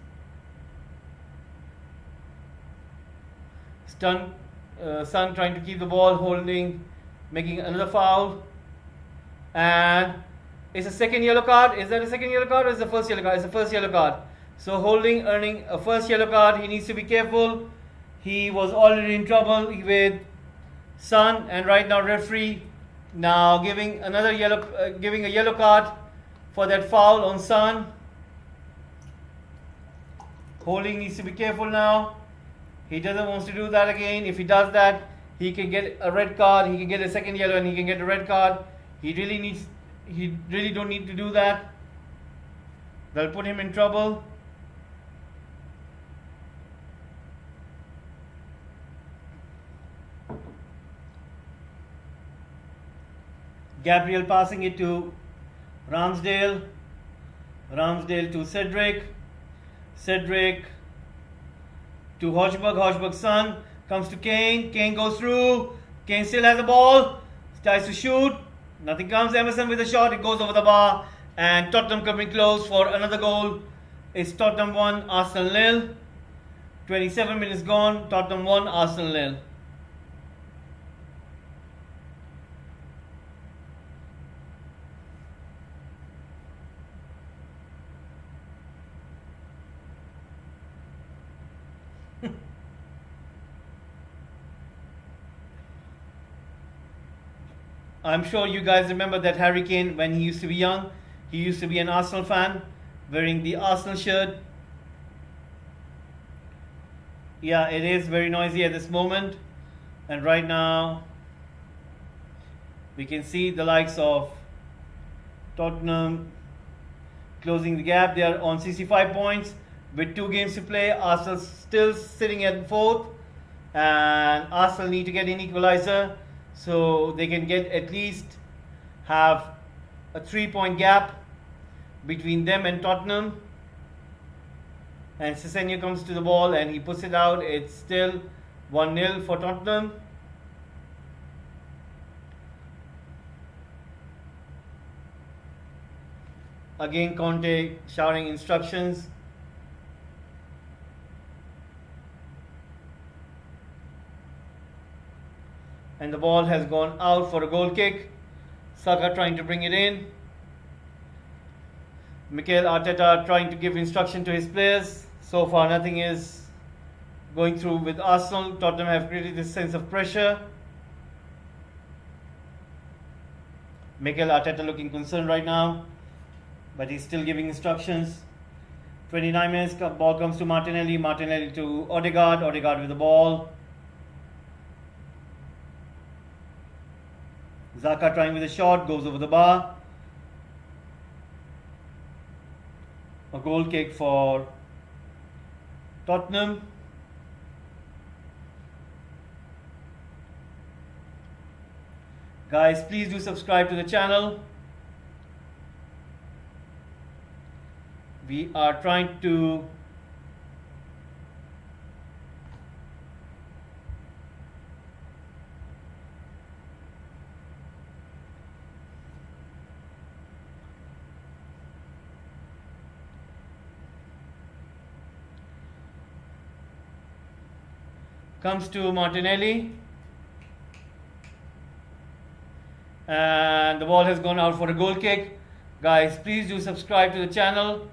[SPEAKER 1] Son trying to keep the ball, Holding, making another foul, and it's a second yellow card. Is that a second yellow card or is it the first yellow card? It's the first yellow card. So Holding earning a first yellow card. He needs to be careful. He was already in trouble with Son, and right now referee now giving another giving a yellow card for that foul on Son. Holding needs to be careful now. He doesn't want to do that again. If he does that, he can get a red card. He can get a second yellow, and he can get a red card. He really don't need to do that. They'll put him in trouble. Gabriel passing it to Ramsdale. Ramsdale to Cedric. Cedric to Hotspur. Hotspur's son comes to Kane. Kane goes through. Kane still has the ball. Tries to shoot. Nothing comes. Emerson with a shot. It goes over the bar. And Tottenham coming close for another goal. It's Tottenham 1, Arsenal 0. 27 minutes gone. Tottenham 1, Arsenal 0. I'm sure you guys remember that Harry Kane when he used to be young. He used to be an Arsenal fan, wearing the Arsenal shirt. Yeah, it is very noisy at this moment. And right now, we can see the likes of Tottenham closing the gap. They are on 65 points with 2 games to play. Arsenal still sitting at 4th. And Arsenal need to get an equalizer, so they can get at least have a 3-point gap between them and Tottenham. And Sesenyo comes to the ball and he puts it out. It's still 1-0 for Tottenham. Again Conte shouting instructions. And the ball has gone out for a goal kick. Saka trying to bring it in. Mikel Arteta trying to give instruction to his players. So far nothing is going through with Arsenal. Tottenham have created this sense of pressure. Mikel Arteta looking concerned right now, but he's still giving instructions. 29 minutes, ball comes to Martinelli. Martinelli to Odegaard. Odegaard with the ball. Zaka trying with a shot, goes over the bar. A goal kick for Tottenham. Guys, please do subscribe to the channel. We are trying to comes to Martinelli, and the ball has gone out for a goal kick. Guys, please do subscribe to the channel.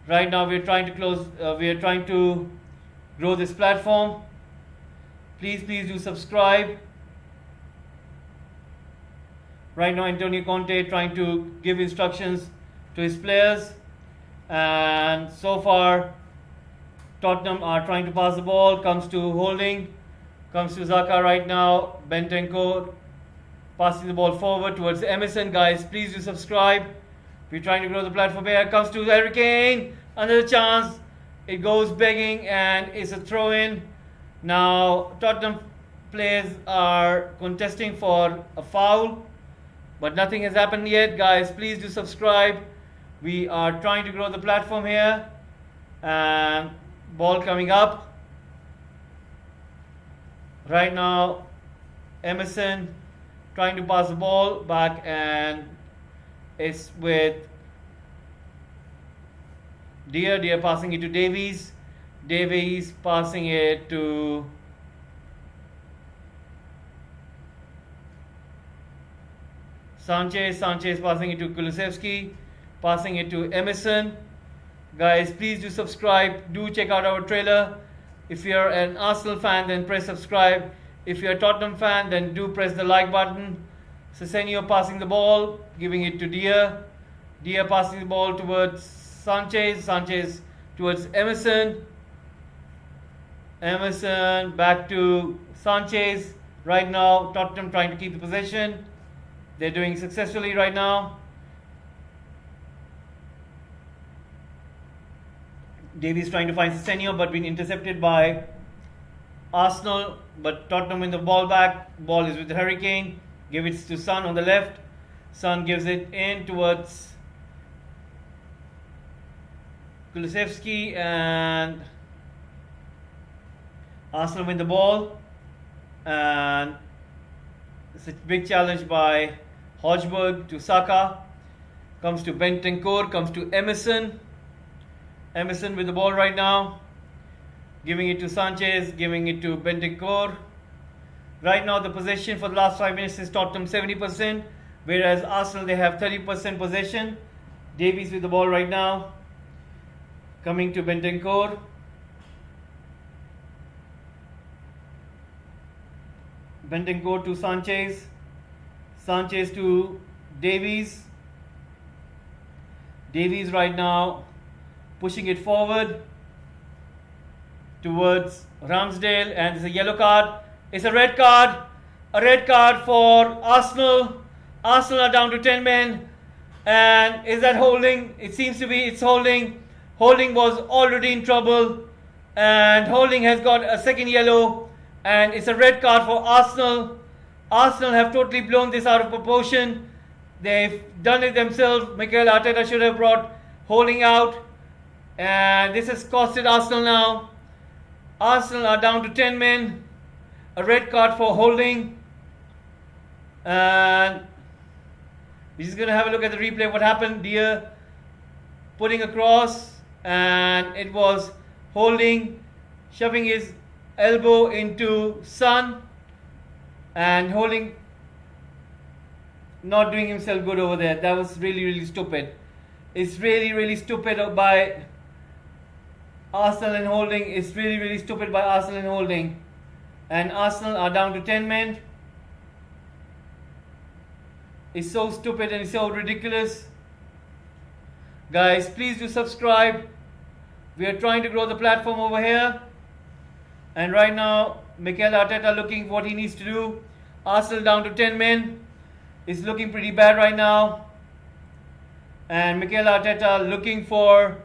[SPEAKER 1] Right now we are trying to grow this platform. Please do subscribe. Right now Antonio Conte trying to give instructions to his players, and so far Tottenham are trying to pass the ball. Comes to Holding, comes to Xhaka right now. Bentancur passing the ball forward towards Emerson. Guys, please do subscribe. We're trying to grow the platform here. Comes to Harry Kane. Another chance. It goes begging and it's a throw in. Now Tottenham players are contesting for a foul, but nothing has happened yet. Guys, please do subscribe. We are trying to grow the platform here. And ball coming up. Right now Emerson trying to pass the ball back, and it's with Deer passing it to Davies. Davies passing it to Sanchez. Sanchez passing it to Kulusevski. Passing it to Emerson. Guys, please do subscribe. Do check out our trailer. If you're an Arsenal fan, then press subscribe. If you're a Tottenham fan, then do press the like button. Sesenio passing the ball, giving it to Deer. Deer passing the ball towards Sanchez. Sanchez towards Emerson. Emerson back to Sanchez. Right now Tottenham trying to keep the possession. They're doing successfully right now. Davies trying to find Sesenio, but being intercepted by Arsenal. But Tottenham win the ball back. Ball is with Harry Kane. Give it to Son on the left. Son gives it in towards Kulusevski, and Arsenal win the ball. And it's a big challenge by Hotspur to Saka. Comes to Bentancur, comes to Emerson. Emerson with the ball right now. Giving it to Sanchez, giving it to Bentancur. Right now the possession for the last 5 minutes is Tottenham 70%, whereas Arsenal they have 30% possession. Davies with the ball right now. Coming to Bentancur. Bentancur to Sanchez. Sanchez to Davies. Davies right now pushing it forward towards Ramsdale, and it's a yellow card. It's a red card. A red card for Arsenal. Arsenal are down to 10 men. And is that Holding? It seems to be. It's Holding. Holding was already in trouble, and Holding has got a second yellow, and it's a red card for Arsenal. Arsenal have totally blown this out of proportion. They've done it themselves. Mikel Arteta should have brought Holding out, and this has costed Arsenal now. Arsenal are down to 10 men. A red card for Holding, and we're just going to have a look at the replay. What happened? Deer putting across, and it was Holding shoving his elbow into Son, and Holding not doing himself good over there. That was really stupid. It's really stupid by Arsenal and Holding. It's really stupid by Arsenal and Holding. And Arsenal are down to 10 men. It's so stupid and it's so ridiculous. Guys, please do subscribe. We are trying to grow the platform over here. And right now, Mikel Arteta looking what he needs to do. Arsenal down to 10 men. It's looking pretty bad right now. And Mikel Arteta looking for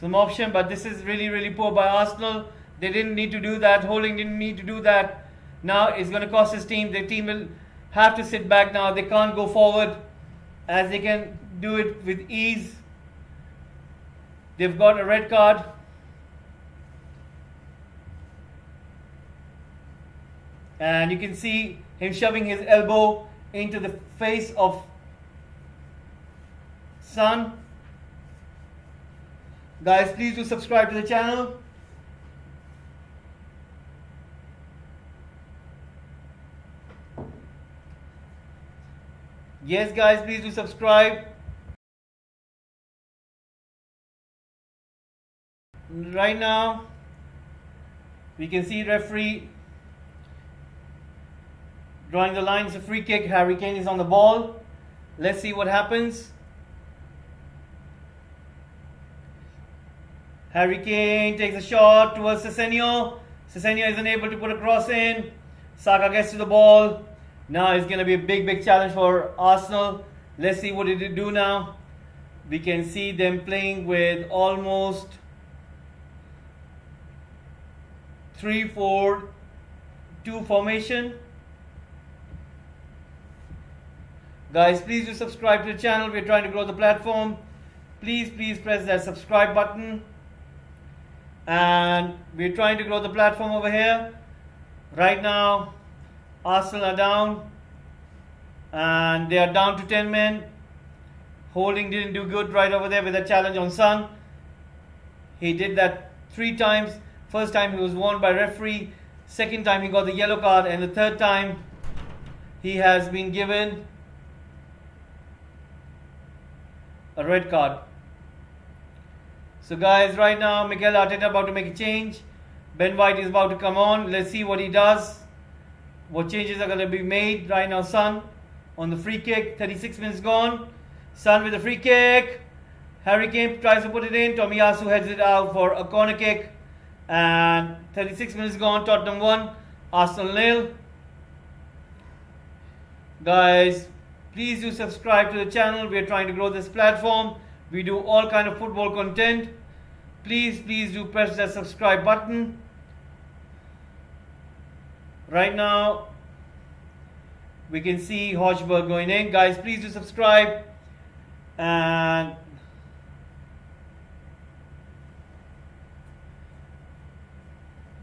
[SPEAKER 1] some option, but this is really poor by Arsenal. They didn't need to do that. Holding didn't need to do that. Now it's going to cost his team. The team will have to sit back now. They can't go forward as they can do it with ease. They've got a red card. And you can see him shoving his elbow into the face of Son. Guys, please do subscribe to the channel. Yes, guys, please do subscribe. Right now, we can see referee drawing the line. It's a free kick. Harry Kane is on the ball. Let's see what happens. Harry Kane takes a shot towards Sesenyo. Sesenyo isn't able to put a cross in. Saka gets to the ball. Now it's going to be a big challenge for Arsenal. Let's see what they do now. We can see them playing with almost 3-4-2 formation. Guys, please do subscribe to the channel. We're trying to grow the platform. Please press that subscribe button. And we're trying to grow the platform over here. Right now, Arsenal are down. And they are down to 10 men. Holding didn't do good right over there with a challenge on Son. He did that 3 times. First time he was warned by referee. Second time he got the yellow card. And the third time he has been given a red card. So guys, right now Mikel Arteta about to make a change. Ben White is about to come on. Let's see what he does. What changes are going to be made. Right now Son on the free kick. 36 minutes gone. Son with the free kick. Harry Kane tries to put it in. Tomiyasu heads it out for a corner kick. And 36 minutes gone. Tottenham 1, Arsenal 0. Guys, please do subscribe to the channel. We are trying to grow this platform. We do all kind of football content. Please do press that subscribe button. Right now, we can see Hotspur going in. Guys, please do subscribe. And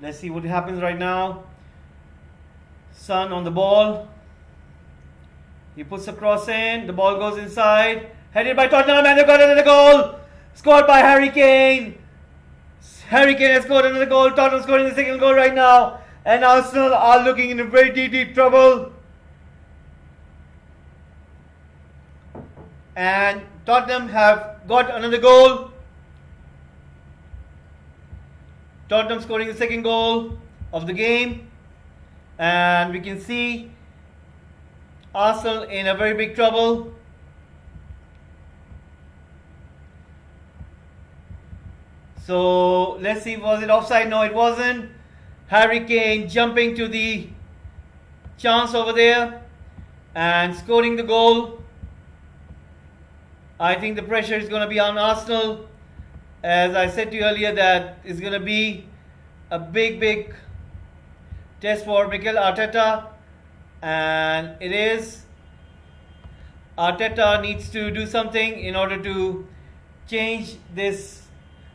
[SPEAKER 1] let's see what happens right now. Son on the ball. He puts a cross in. The ball goes inside. Headed by Tottenham, and they've got another goal. Scored by Harry Kane. Harry Kane has scored another goal. Tottenham scoring the second goal right now. And Arsenal are looking in a very deep trouble. And Tottenham have got another goal. Tottenham scoring the second goal of the game. And we can see Arsenal in a very big trouble. So let's see, was it offside? No, it wasn't. Harry Kane jumping to the chance over there and scoring the goal. I think the pressure is going to be on Arsenal. As I said to you earlier, that is going to be a big test for Mikel Arteta. And it is. Arteta needs to do something in order to change this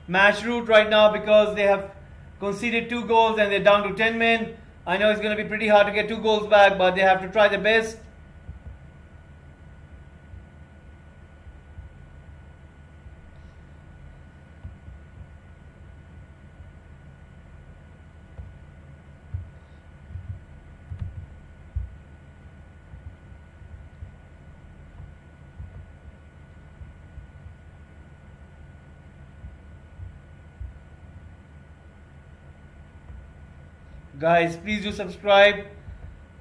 [SPEAKER 1] match route right now, because they have conceded 2 goals and they're down to 10 men. I know it's going to be pretty hard to get 2 goals back, but they have to try their best. Guys, please do subscribe.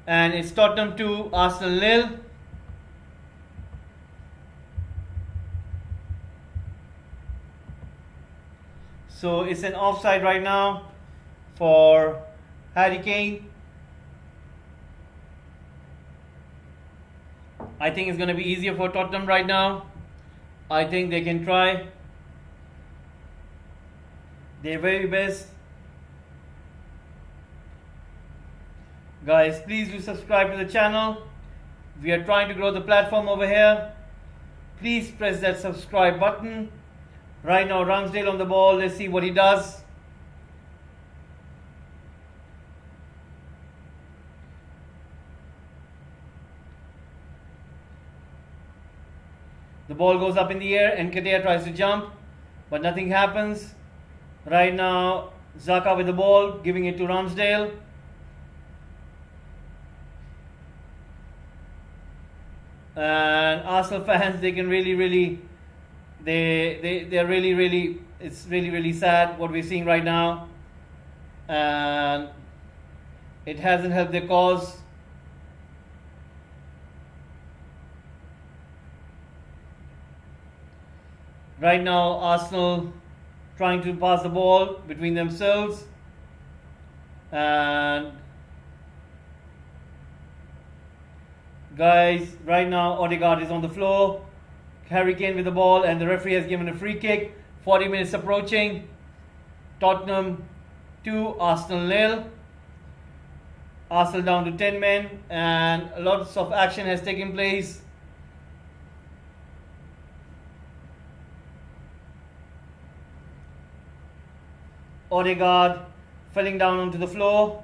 [SPEAKER 1] And it's Tottenham 2, Arsenal 0. So it's an offside right now for Harry Kane. I think it's going to be easier for Tottenham right now. I think they can try their very best. Guys, please do subscribe to the channel. We are trying to grow the platform over here. Please press that subscribe button. Right now, Ramsdale on the ball. Let's see what he does. The ball goes up in the air and Nketiah tries to jump, but nothing happens. Right now, Xhaka with the ball, giving it to Ramsdale. And Arsenal fans, they can really they're really it's really sad what we're seeing right now, and it hasn't helped their cause. Right now Arsenal trying to pass the ball between themselves, and guys, right now Odegaard is on the floor, Harry Kane with the ball, and the referee has given a free kick. 40 minutes approaching. Tottenham 2, Arsenal 0. Arsenal down to 10 men, and lots of action has taken place. Odegaard falling down onto the floor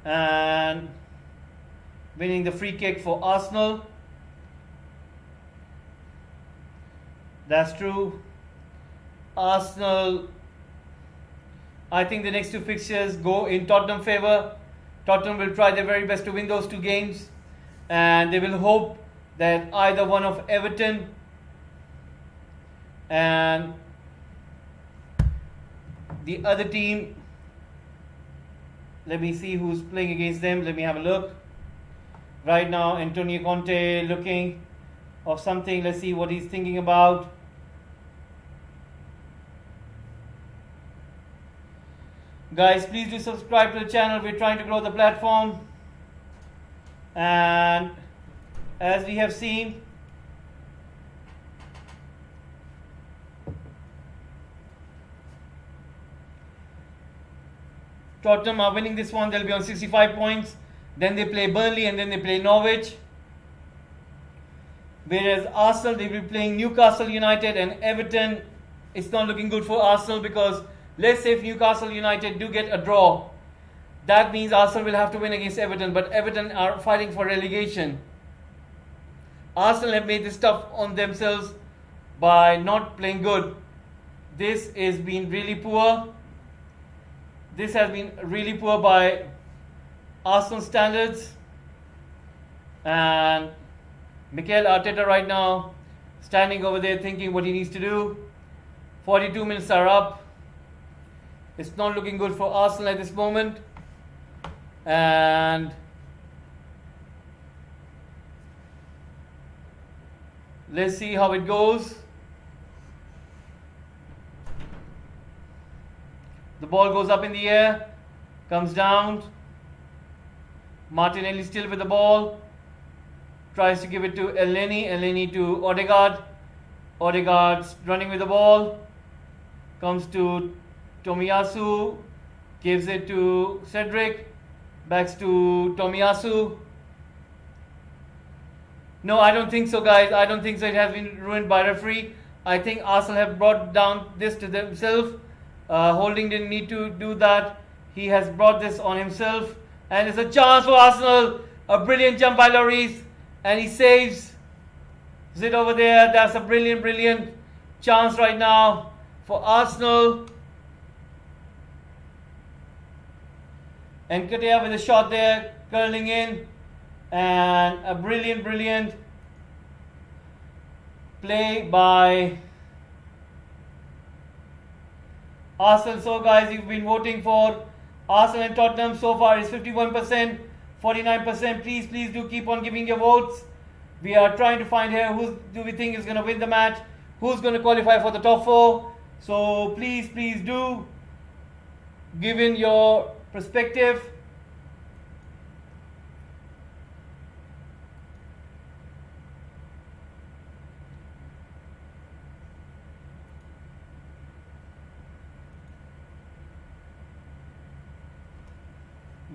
[SPEAKER 1] and winning the free kick for Arsenal. That's true. Arsenal, I think the next two fixtures go in Tottenham favour. Tottenham will try their very best to win those two games, and they will hope that either one of Everton and the other team, let me see who's playing against them, let me have a look. Right now Antonio Conte looking of something, let's see what he's thinking about. Guys, please do subscribe to the channel. We're trying to grow the platform, and as we have seen, Tottenham are winning this one. They'll be on 65 points. Then they play Burnley, and then they play Norwich. Whereas Arsenal, they will be playing Newcastle United and Everton. It's not looking good for Arsenal, because let's say if Newcastle United do get a draw, that means Arsenal will have to win against Everton. But Everton are fighting for relegation. Arsenal have made this tough on themselves by not playing good. This has been really poor. This has been really poor by Arsenal standards. And Mikel Arteta right now standing over there thinking what he needs to do. 42 minutes are up. It's not looking good for Arsenal at this moment. And let's see how it goes. The ball goes up in the air, comes down. Martinelli still with the ball. Tries to give it to Elneny. Elneny to Odegaard. Odegaard's running with the ball. Comes to Tomiyasu. Gives it to Cedric. Backs to Tomiyasu. No, I don't think so, guys. I don't think so. It has been ruined by referee. I think Arsenal have brought down this to themselves. Holding didn't need to do that. He has brought this on himself. And it's a chance for Arsenal. A brilliant jump by Lloris. And he saves it over there. That's a brilliant chance right now for Arsenal. And Nketiah with a shot there, curling in. And a brilliant play by Arsenal. So guys, you've been voting for Arsenal and Tottenham. So far is 51%, 49%. Please do keep on giving your votes. We are trying to find here who do we think is going to win the match, who's going to qualify for the top 4. So please do give in your perspective.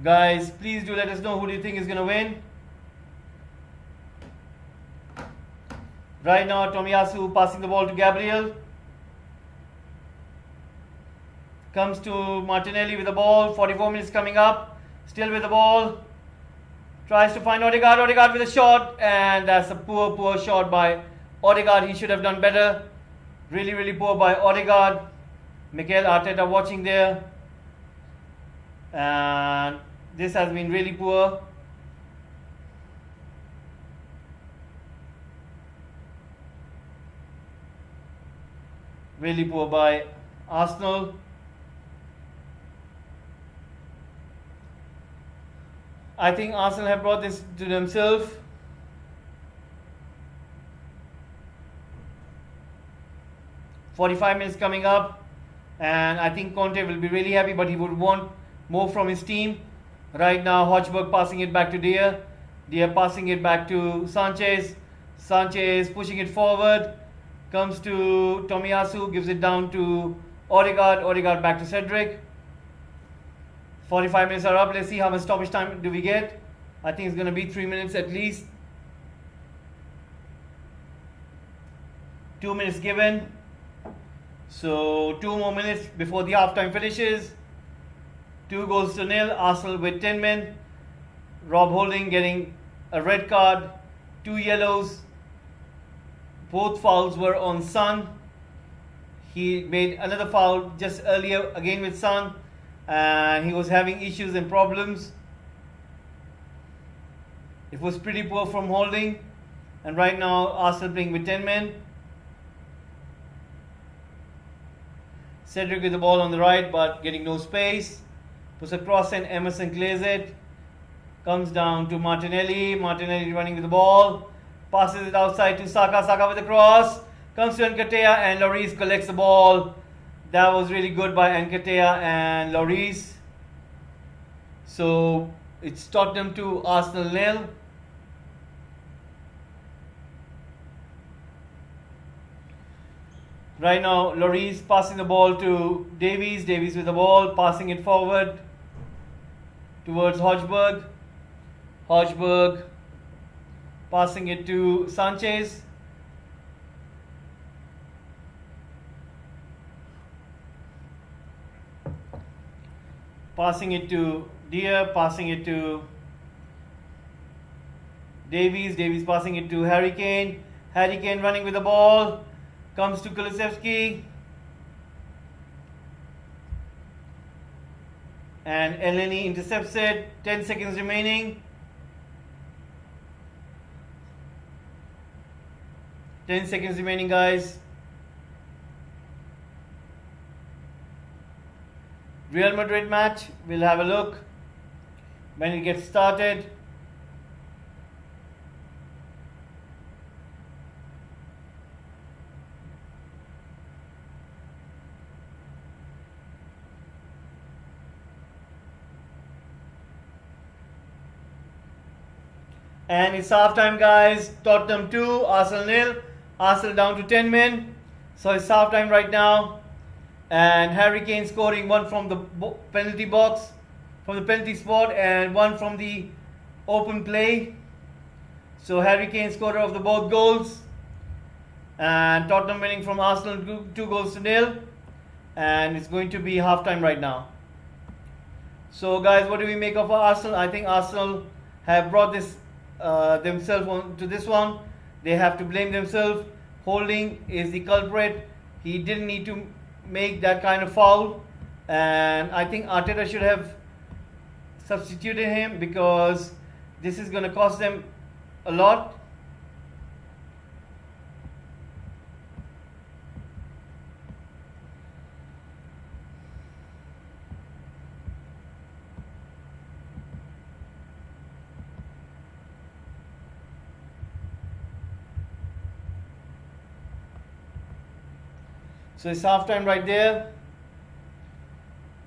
[SPEAKER 1] Guys, please do let us know who do you think is going to win. Right now, Tomiyasu passing the ball to Gabriel. Comes to Martinelli with the ball. 44 minutes coming up. Still with the ball. Tries to find Odegaard. Odegaard with a shot. And that's a poor shot by Odegaard. He should have done better. Really poor by Odegaard. Mikel Arteta watching there. And this has been really poor. Really poor by Arsenal. I think Arsenal have brought this to themselves. "45 minutes coming up, and I think Conte will be really happy, but he would want more from his team. Right now, Hotspur passing it back to Dier. Dier passing it back to Sanchez. Sanchez pushing it forward. Comes to Tomiyasu, gives it down to Odegaard. Odegaard back to Cedric. 45 minutes are up. Let's see how much stoppage time do we get. I think it's going to be 3 minutes at least. 2 minutes given. So 2 more minutes before the halftime finishes. 2-0. Arsenal with 10 men. Rob Holding getting a red card. 2 yellows. Both fouls were on Son. He made another foul just earlier again with Son, and he was having issues and problems. It was pretty poor from Holding, and right now Arsenal playing with 10 men. Cedric with the ball on the right but getting no space. Puts a cross and Emerson clears it. Comes down to Martinelli. Martinelli running with the ball. Passes it outside to Saka. Saka with the cross. Comes to Nketiah and Lloris collects the ball. That was really good by Nketiah and Lloris. So it's Tottenham 2, Arsenal 0. Right now, Lloris passing the ball to Davies. Davies with the ball, passing it forward towards Hotspur. Hotspur passing it to Sanchez. Passing it to Dier, passing it to Davies. Davies passing it to Harry Kane. Harry Kane running with the ball. Comes to Kulusevski. And Elneny intercepts it. 10 seconds remaining. 10 seconds remaining, guys. Real Madrid match. We'll have a look when it gets started. And it's half time, guys. Tottenham 2, Arsenal 0. Arsenal down to 10 men. So it's half time right now. And Harry Kane scoring one from the penalty box, from the penalty spot, and one from the open play. So Harry Kane scorer of the both goals. And Tottenham winning from Arsenal 2-0. And it's going to be half time right now. So guys, what do we make of Arsenal? I think Arsenal have brought this themselves to this one. They have to blame themselves. Holding is the culprit. He didn't need to make that kind of foul, and I think Arteta should have substituted him because this is going to cost them a lot. So it's half time right there,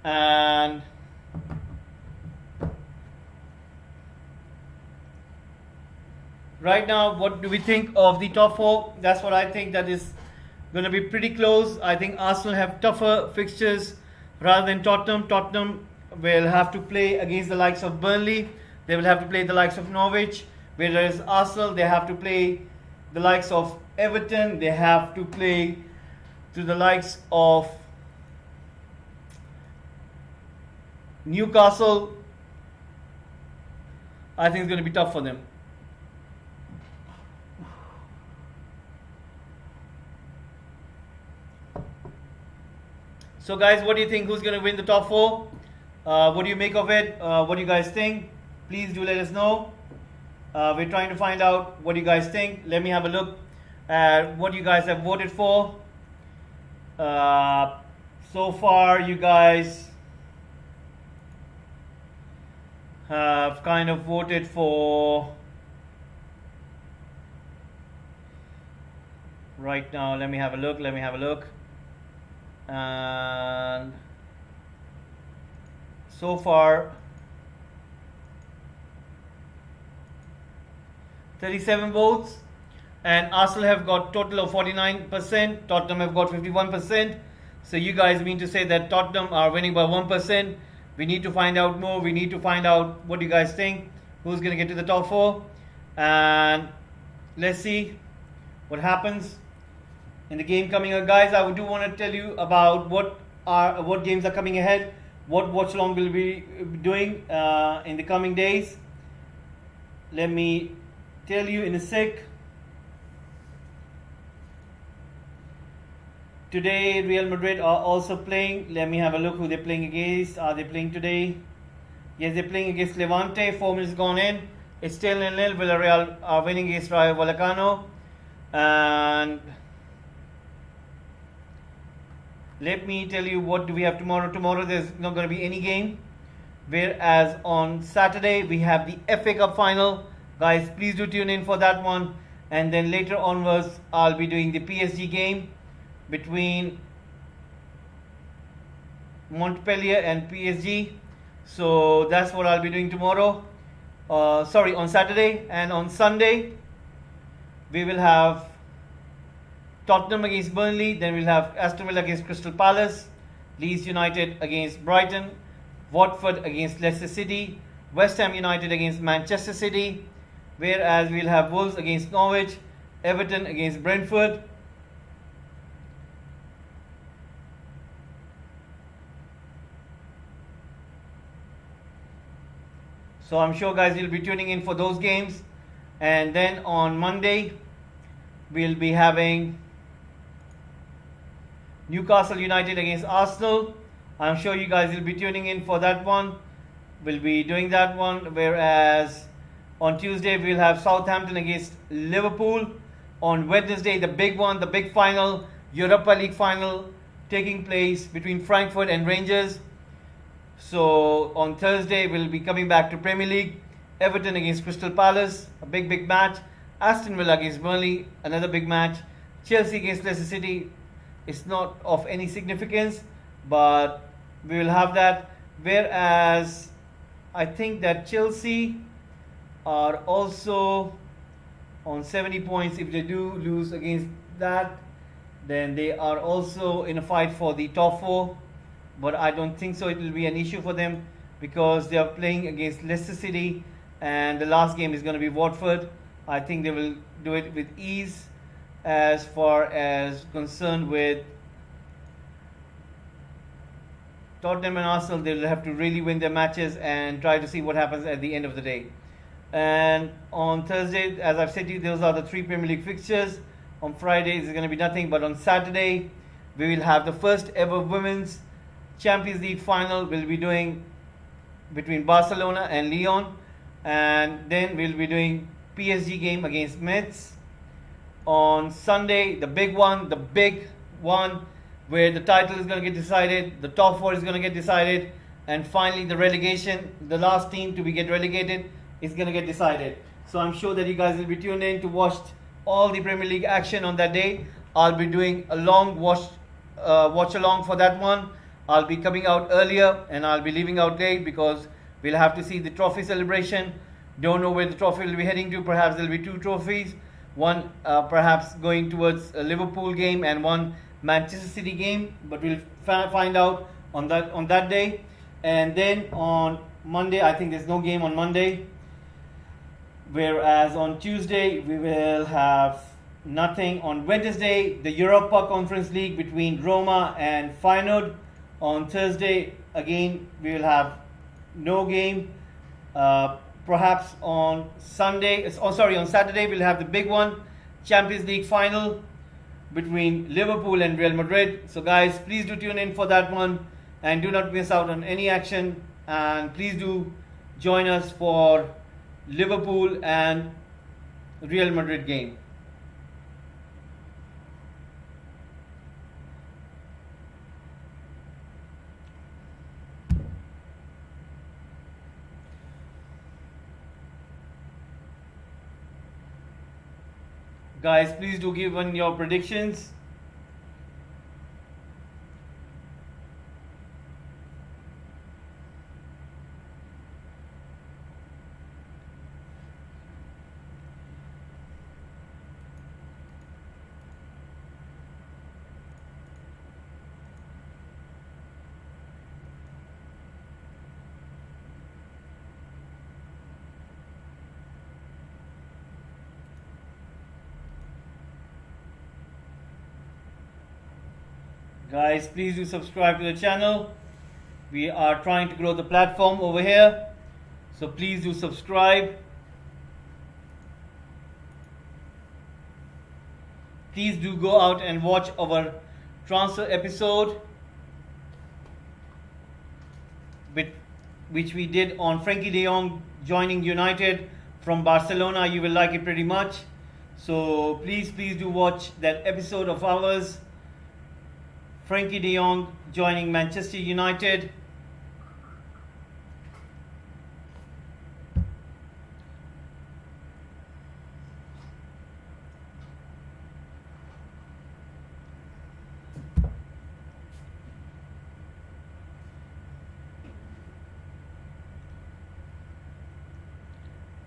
[SPEAKER 1] and right now, what do we think of the top 4? That's what I think, that is going to be pretty close. I think Arsenal have tougher fixtures rather than Tottenham. Tottenham will have to play against the likes of Burnley. They will have to play the likes of Norwich, whereas Arsenal, they have to play the likes of Everton. They have to play to the likes of Newcastle. I think it's going to be tough for them. So guys, what do you think? Who's going to win the top 4? What do you make of it? What do you guys think? Please do let us know. We're trying to find out what you guys think. Let me have a look at what you guys have voted for. So far, you guys have kind of voted for. Right now, let me have a look. And so far, 37 votes, and Arsenal have got total of 49%. Tottenham have got 51%. So you guys mean to say that Tottenham are winning by 1%? We need to find out more. We need to find out what you guys think. Who's going to get to the top 4? And let's see what happens in the game coming up, guys. I do want to tell you about what games are coming ahead, what Watchalong will be doing in the coming days. Let me tell you in a sec. Today, Real Madrid are also playing. Let me have a look who they're playing against. Are they playing today? Yes, they're playing against Levante. 4 minutes gone in. It's still 0-0. Villarreal are winning against Rayo Vallecano. And let me tell you what do we have tomorrow. Tomorrow there's not going to be any game. Whereas on Saturday we have the FA Cup final. Guys, please do tune in for that one. And then later onwards, I'll be doing the PSG game between Montpellier and PSG. So that's what I'll be doing tomorrow. On Saturday. And on Sunday, we will have Tottenham against Burnley. Then we'll have Aston Villa against Crystal Palace, Leeds United against Brighton, Watford against Leicester City, West Ham United against Manchester City. Whereas we'll have Wolves against Norwich, Everton against Brentford, so I'm sure guys you'll be tuning in for those games. And then on Monday we'll be having Newcastle United against Arsenal. I'm sure you guys will be tuning in for that one. We'll be doing that one. Whereas on Tuesday we'll have Southampton against Liverpool. On Wednesday, the big one, the big final, Europa League final taking place between Frankfurt and Rangers. So on Thursday we'll be coming back to Premier League. Everton against Crystal Palace, a big match. Aston Villa against Burnley, another big match. Chelsea against Leicester City. It's not of any significance, but we will have that. Whereas I think that Chelsea are also on 70 points. If they do lose against that, then they are also in a fight for the top 4. But I don't think so it will be an issue for them, because they are playing against Leicester City and the last game is going to be Watford. I think they will do it with ease. As far as concerned with Tottenham and Arsenal, they will have to really win their matches and try to see what happens at the end of the day. And on Thursday, as I've said to you, those are the 3 Premier League fixtures. On Friday, it's going to be nothing. But on Saturday, we will have the first ever Women's Champions League final. We'll be doing between Barcelona and Lyon. And then we'll be doing PSG game against Metz. On Sunday, the big one, where the title is going to get decided, the top 4 is going to get decided, and finally the relegation, the last team to get relegated is going to get decided. So I'm sure that you guys will be tuned in to watch all the Premier League action on that day. I'll be doing a long watch along for that one. I'll be coming out earlier and I'll be leaving out late because we'll have to see the trophy celebration. Don't know where the trophy will be heading to. Perhaps there'll be 2 trophies. One perhaps going towards a Liverpool game and one Manchester City game, but we'll find out on that day. And then on Monday, I think there's no game on Monday. Whereas on Tuesday we will have nothing. On Wednesday, the Europa Conference League between Roma and Feyenoord. On Thursday, again we will have no game. Perhaps on Saturday we'll have the big one, Champions League final between Liverpool and Real Madrid. So guys, please do tune in for that one and do not miss out on any action. And please do join us for Liverpool and Real Madrid game. Guys, please do give on your predictions. Guys, please do subscribe to the channel. We are trying to grow the platform over here, so please do subscribe. Please do go out and watch our transfer episode, which we did on Frankie de Jong joining United from Barcelona. You will like it pretty much. So please do watch that episode of ours. Frankie de Jong joining Manchester United.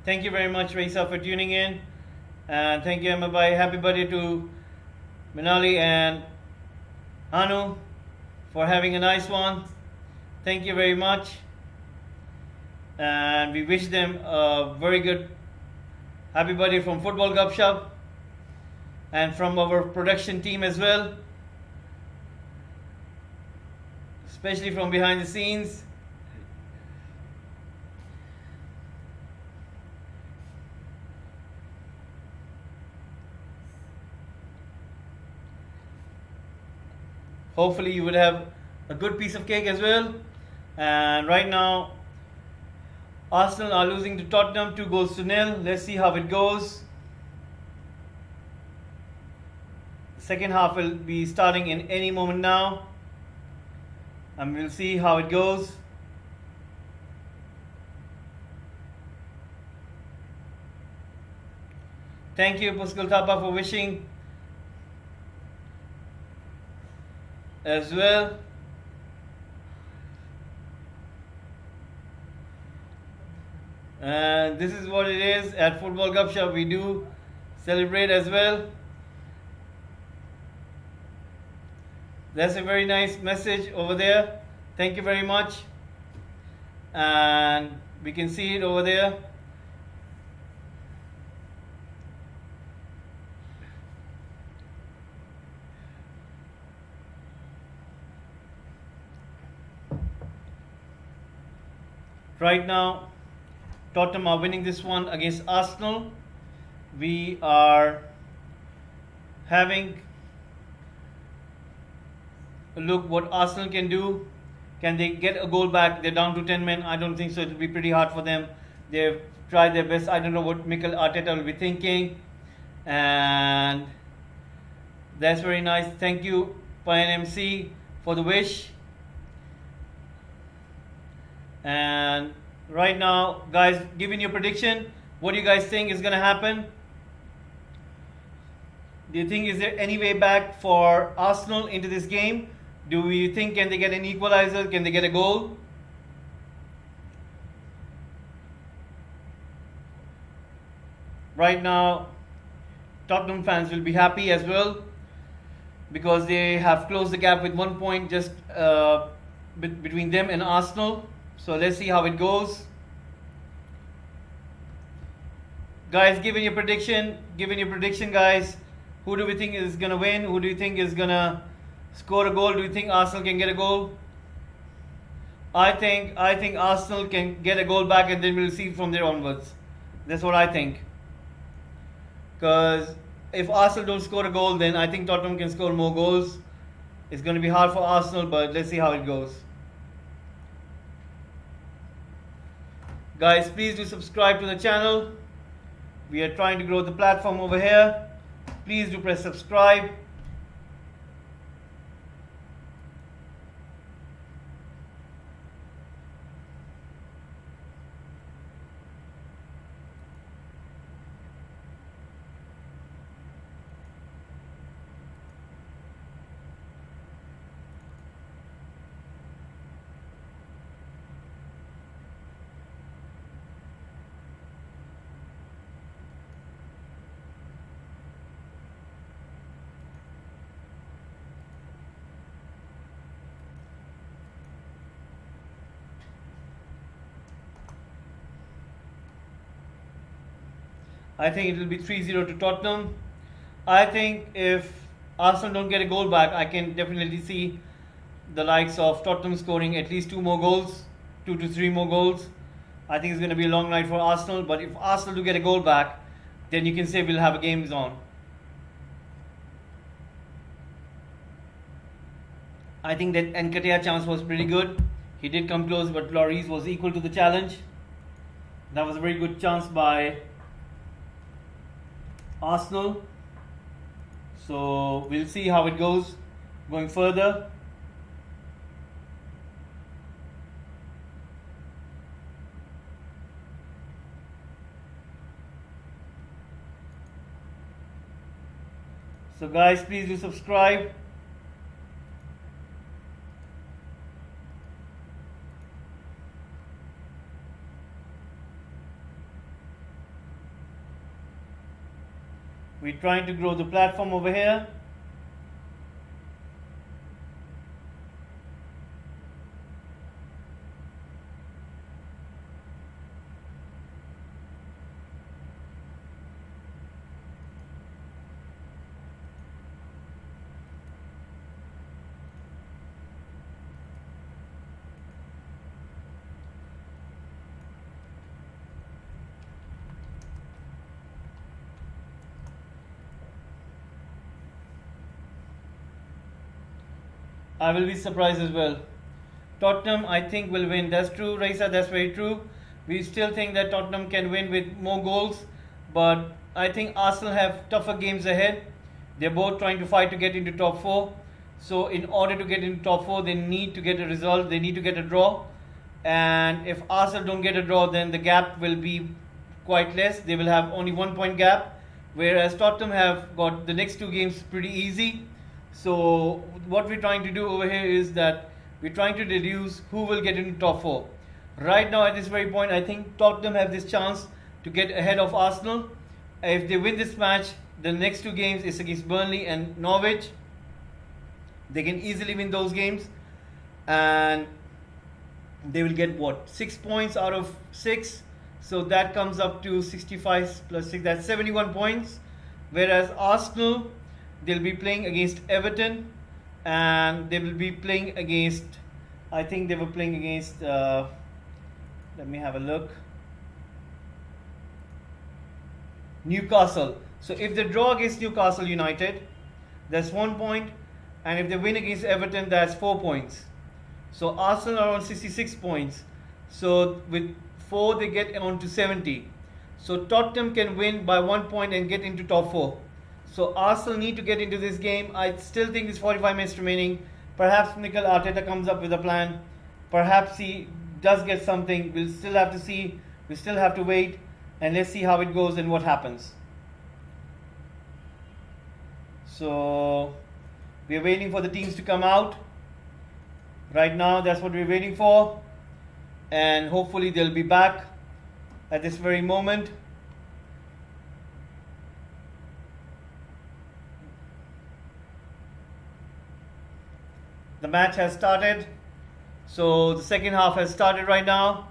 [SPEAKER 1] Thank you very much, Raisa, for tuning in. And thank you, Amabai. Happy birthday to Minali and Anu for having a nice one. Thank you very much. And we wish them a very good happy birthday from Football Gupshup and from our production team as well, especially from behind the scenes. Hopefully you would have a good piece of cake as well. And right now Arsenal are losing to Tottenham 2-0. Let's see how it goes. The second half will be starting in any moment now, and we'll see how it goes. Thank you, Puskul Thapa, for wishing as well. And this is what it is at Football Gupshup. We do celebrate as well. That's a very nice message over there. Thank you very much. And we can see it over there. Right now, Tottenham are winning this one against Arsenal. We are having a look what Arsenal can do. Can they get a goal back? They're down to 10 men. I don't think so. It will be pretty hard for them. They've tried their best. I don't know what Mikel Arteta will be thinking. And that's very nice. Thank you, Pine MC, for the wish. And right now, guys, giving your prediction. What do you guys think is going to happen? Do you think is there any way back for Arsenal into this game? Do you think can they get an equalizer? Can they get a goal? Right now, Tottenham fans will be happy as well because they have closed the gap with 1 point just between them and Arsenal. So let's see how it goes. Guys, giving your prediction, guys. Who do we think is gonna win? Who do you think is gonna score a goal? Do you think Arsenal can get a goal? I think Arsenal can get a goal back, and then we'll see from there onwards. That's what I think. Because if Arsenal don't score a goal, then I think Tottenham can score more goals. It's going to be hard for Arsenal, but let's see how it goes. Guys, please do subscribe to the channel. We are trying to grow the platform over here. Please do press subscribe. I think it will be 3-0 to Tottenham. I think if Arsenal don't get a goal back, I can definitely see the likes of Tottenham scoring at least 2 more goals, 2 to 3 more goals. I think it's going to be a long night for Arsenal, but if Arsenal do get a goal back, then you can say we'll have a game on. I think that Nketiah's chance was pretty good. He did come close, but Lloris was equal to the challenge. That was a very good chance by Arsenal. So we'll see how it goes going further. So guys, please do subscribe. We're trying to grow the platform over here. I will be surprised as well. Tottenham, I think, will win. That's true, Raisa. That's very true. We still think that Tottenham can win with more goals, but I think Arsenal have tougher games ahead. They're both trying to fight to get into top 4. So, in order to get into top 4, they need to get a result. They need to get a draw. And if Arsenal don't get a draw, then the gap will be quite less. They will have only 1 point gap, whereas Tottenham have got the next 2 games pretty easy. So what we're trying to do over here is that we're trying to deduce who will get into top 4. Right now at this very point, I think Tottenham have this chance to get ahead of Arsenal. If they win this match, the next 2 games is against Burnley and Norwich. They can easily win those games, and they will get 6 points out of 6. So that comes up to 65 plus 6, that's 71 points. Whereas Arsenal, they'll be playing against Everton, and they will be playing against, I think they were playing against, let me have a look, Newcastle. So if they draw against Newcastle United, that's 1 point, and if they win against Everton, that's 4 points. So Arsenal are on 66 points. So with 4, they get on to 70. So Tottenham can win by 1 point and get into top 4. So Arsenal need to get into this game. I still think there's 45 minutes remaining. Perhaps Mikel Arteta comes up with a plan. Perhaps he does get something. We'll still have to see. We still have to wait, and let's see how it goes and what happens. So we're waiting for the teams to come out. Right now, that's what we're waiting for, and hopefully they'll be back at this very moment. The match has started, so the second half has started right now,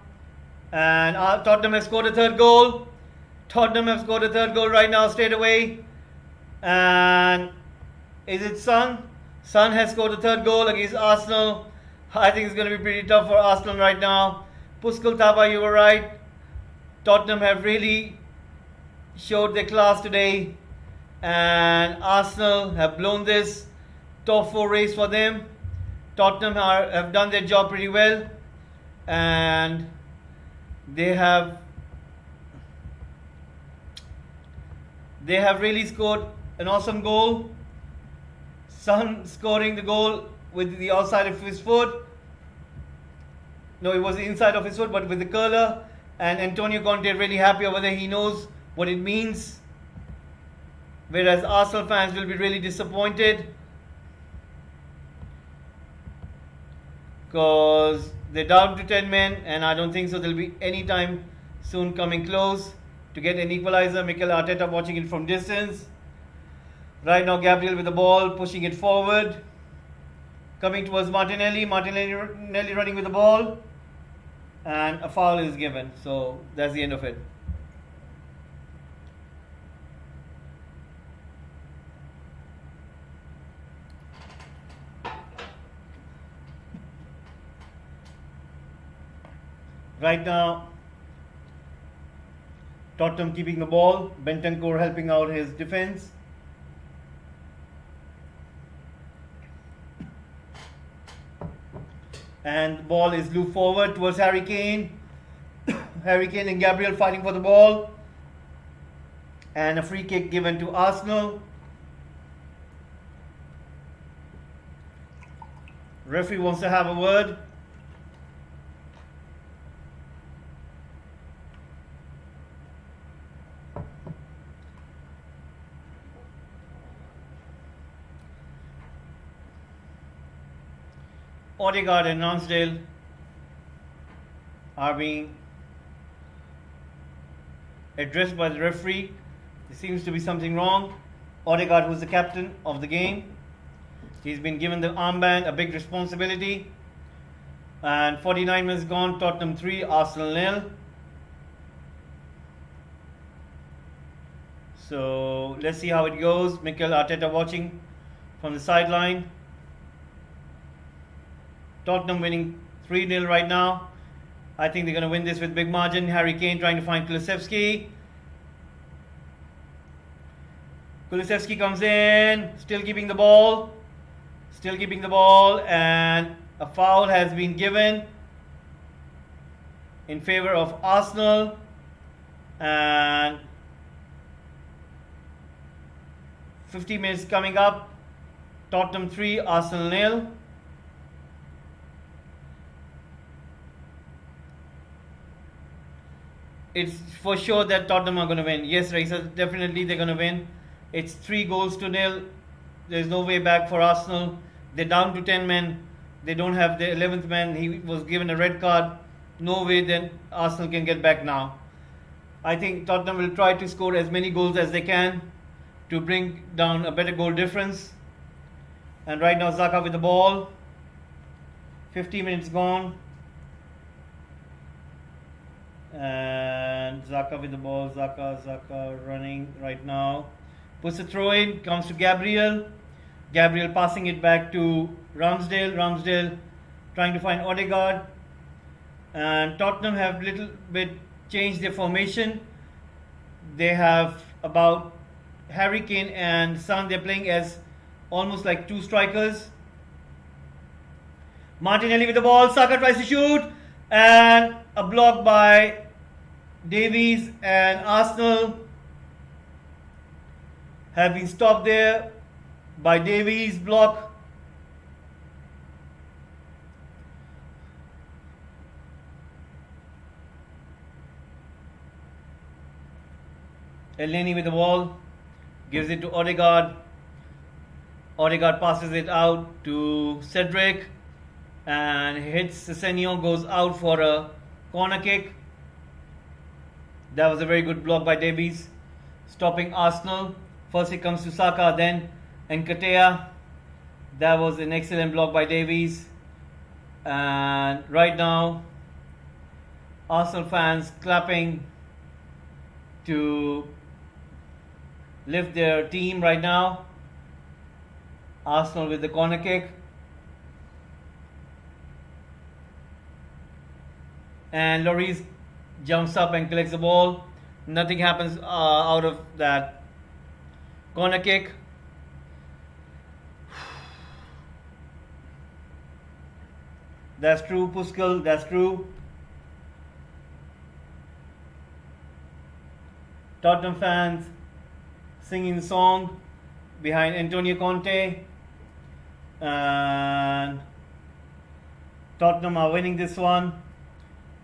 [SPEAKER 1] and Tottenham has scored a 3rd goal. Tottenham have scored a 3rd goal right now straight away, and is it Son? Son has scored a 3rd goal against Arsenal. I think it's going to be pretty tough for Arsenal right now. Puskul Taba, you were right. Tottenham have really showed their class today, and Arsenal have blown this top 4 race for them. Tottenham have done their job pretty well, and they have really scored an awesome goal. Son scoring the goal with the outside of his foot. No, it was the inside of his foot, but with the curler. And Antonio Conte really happy over there. He knows what it means. Whereas Arsenal fans will be really disappointed, because they're down to 10 men, and I don't think so there'll be any time soon coming close to get an equalizer. Mikel Arteta watching it from distance. Right now Gabriel with the ball, pushing it forward, coming towards Martinelli. Martinelli running with the ball, and a foul is given. So that's the end of it. Right now, Tottenham keeping the ball. Bentancur helping out his defense. And the ball is looped forward towards Harry Kane. Harry Kane and Gabriel fighting for the ball. And a free kick given to Arsenal. Referee wants to have a word. Odegaard and Ramsdale are being addressed by the referee. There seems to be something wrong. Odegaard, who's the captain of the game, he's been given the armband, a big responsibility. And 49 minutes gone, Tottenham 3, Arsenal 0. So let's see how it goes. Mikel Arteta watching from the sideline. Tottenham winning 3-0 right now. I think they're going to win this with big margin. Harry Kane trying to find Kulusevski. Kulusevski comes in, still keeping the ball. And a foul has been given in favor of Arsenal. And 50 minutes coming up. Tottenham 3, Arsenal 0. It's for sure that Tottenham are going to win. Yes, Raisa, definitely they're going to win. It's 3-0. There's no way back for Arsenal. They're down to 10 men. They don't have the 11th man. He was given a red card. No way then Arsenal can get back now. I think Tottenham will try to score as many goals as they can to bring down a better goal difference. And right now Xhaka with the ball. 50 minutes gone. And Xhaka with the ball. Xhaka running right now. Puts a throw in. Comes to Gabriel. Gabriel passing it back to Ramsdale. Ramsdale trying to find Odegaard. And Tottenham have little bit changed their formation. They have about Harry Kane and Son. They're playing as almost like two strikers. Martinelli with the ball. Saka tries to shoot. And a block by Davies, and Arsenal have been stopped there by Davies' block. Elneny with the ball, gives it to Odegaard. Odegaard passes it out to Cedric and hits Sesenio, goes out for a corner kick. That was a very good block by Davies, stopping Arsenal. First it comes to Saka, then Nketiah. That was an excellent block by Davies. And right now, Arsenal fans clapping to lift their team right now. Arsenal with the corner kick. And Lloris jumps up and collects the ball. Nothing happens out of that corner kick. That's true, Puskal, that's true. Tottenham fans singing the song behind Antonio Conte. And Tottenham are winning this one.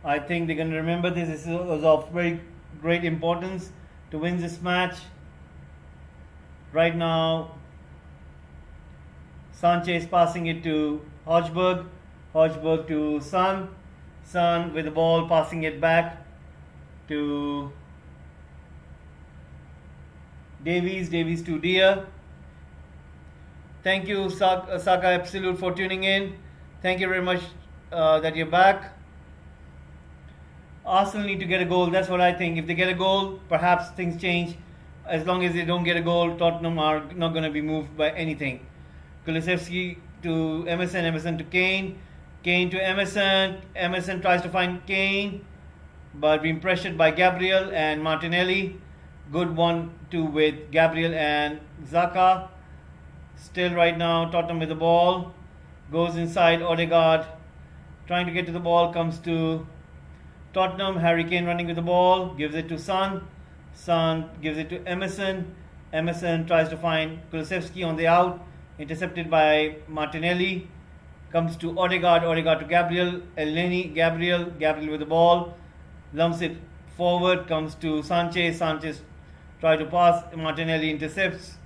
[SPEAKER 1] I think they're going to remember this. This was of very great importance to win this match. Right now, Sanchez passing it to Hotspur. Hotspur to Son. Son with the ball, passing it back to Davies. Davies to Dia. Thank you, Saka Absolute, for tuning in. Thank you very much that you're back. Arsenal need to get a goal. That's what I think. If they get a goal, perhaps things change. As long as they don't get a goal, Tottenham are not going to be moved by anything. Kulusevski to Emerson, Emerson to Kane. Kane to Emerson. Emerson tries to find Kane, but being pressured by Gabriel and Martinelli. Good 1-2 with Gabriel and Xhaka. Still right now, Tottenham with the ball. Goes inside, Odegaard trying to get to the ball, comes to Tottenham. Harry Kane running with the ball, gives it to Son. Son gives it to Emerson. Emerson tries to find Kulusevski on the out, intercepted by Martinelli. Comes to Odegaard, Odegaard to Gabriel. Elneny, Gabriel with the ball. Lumps it forward, comes to Sanchez. Sanchez tries to pass, Martinelli intercepts.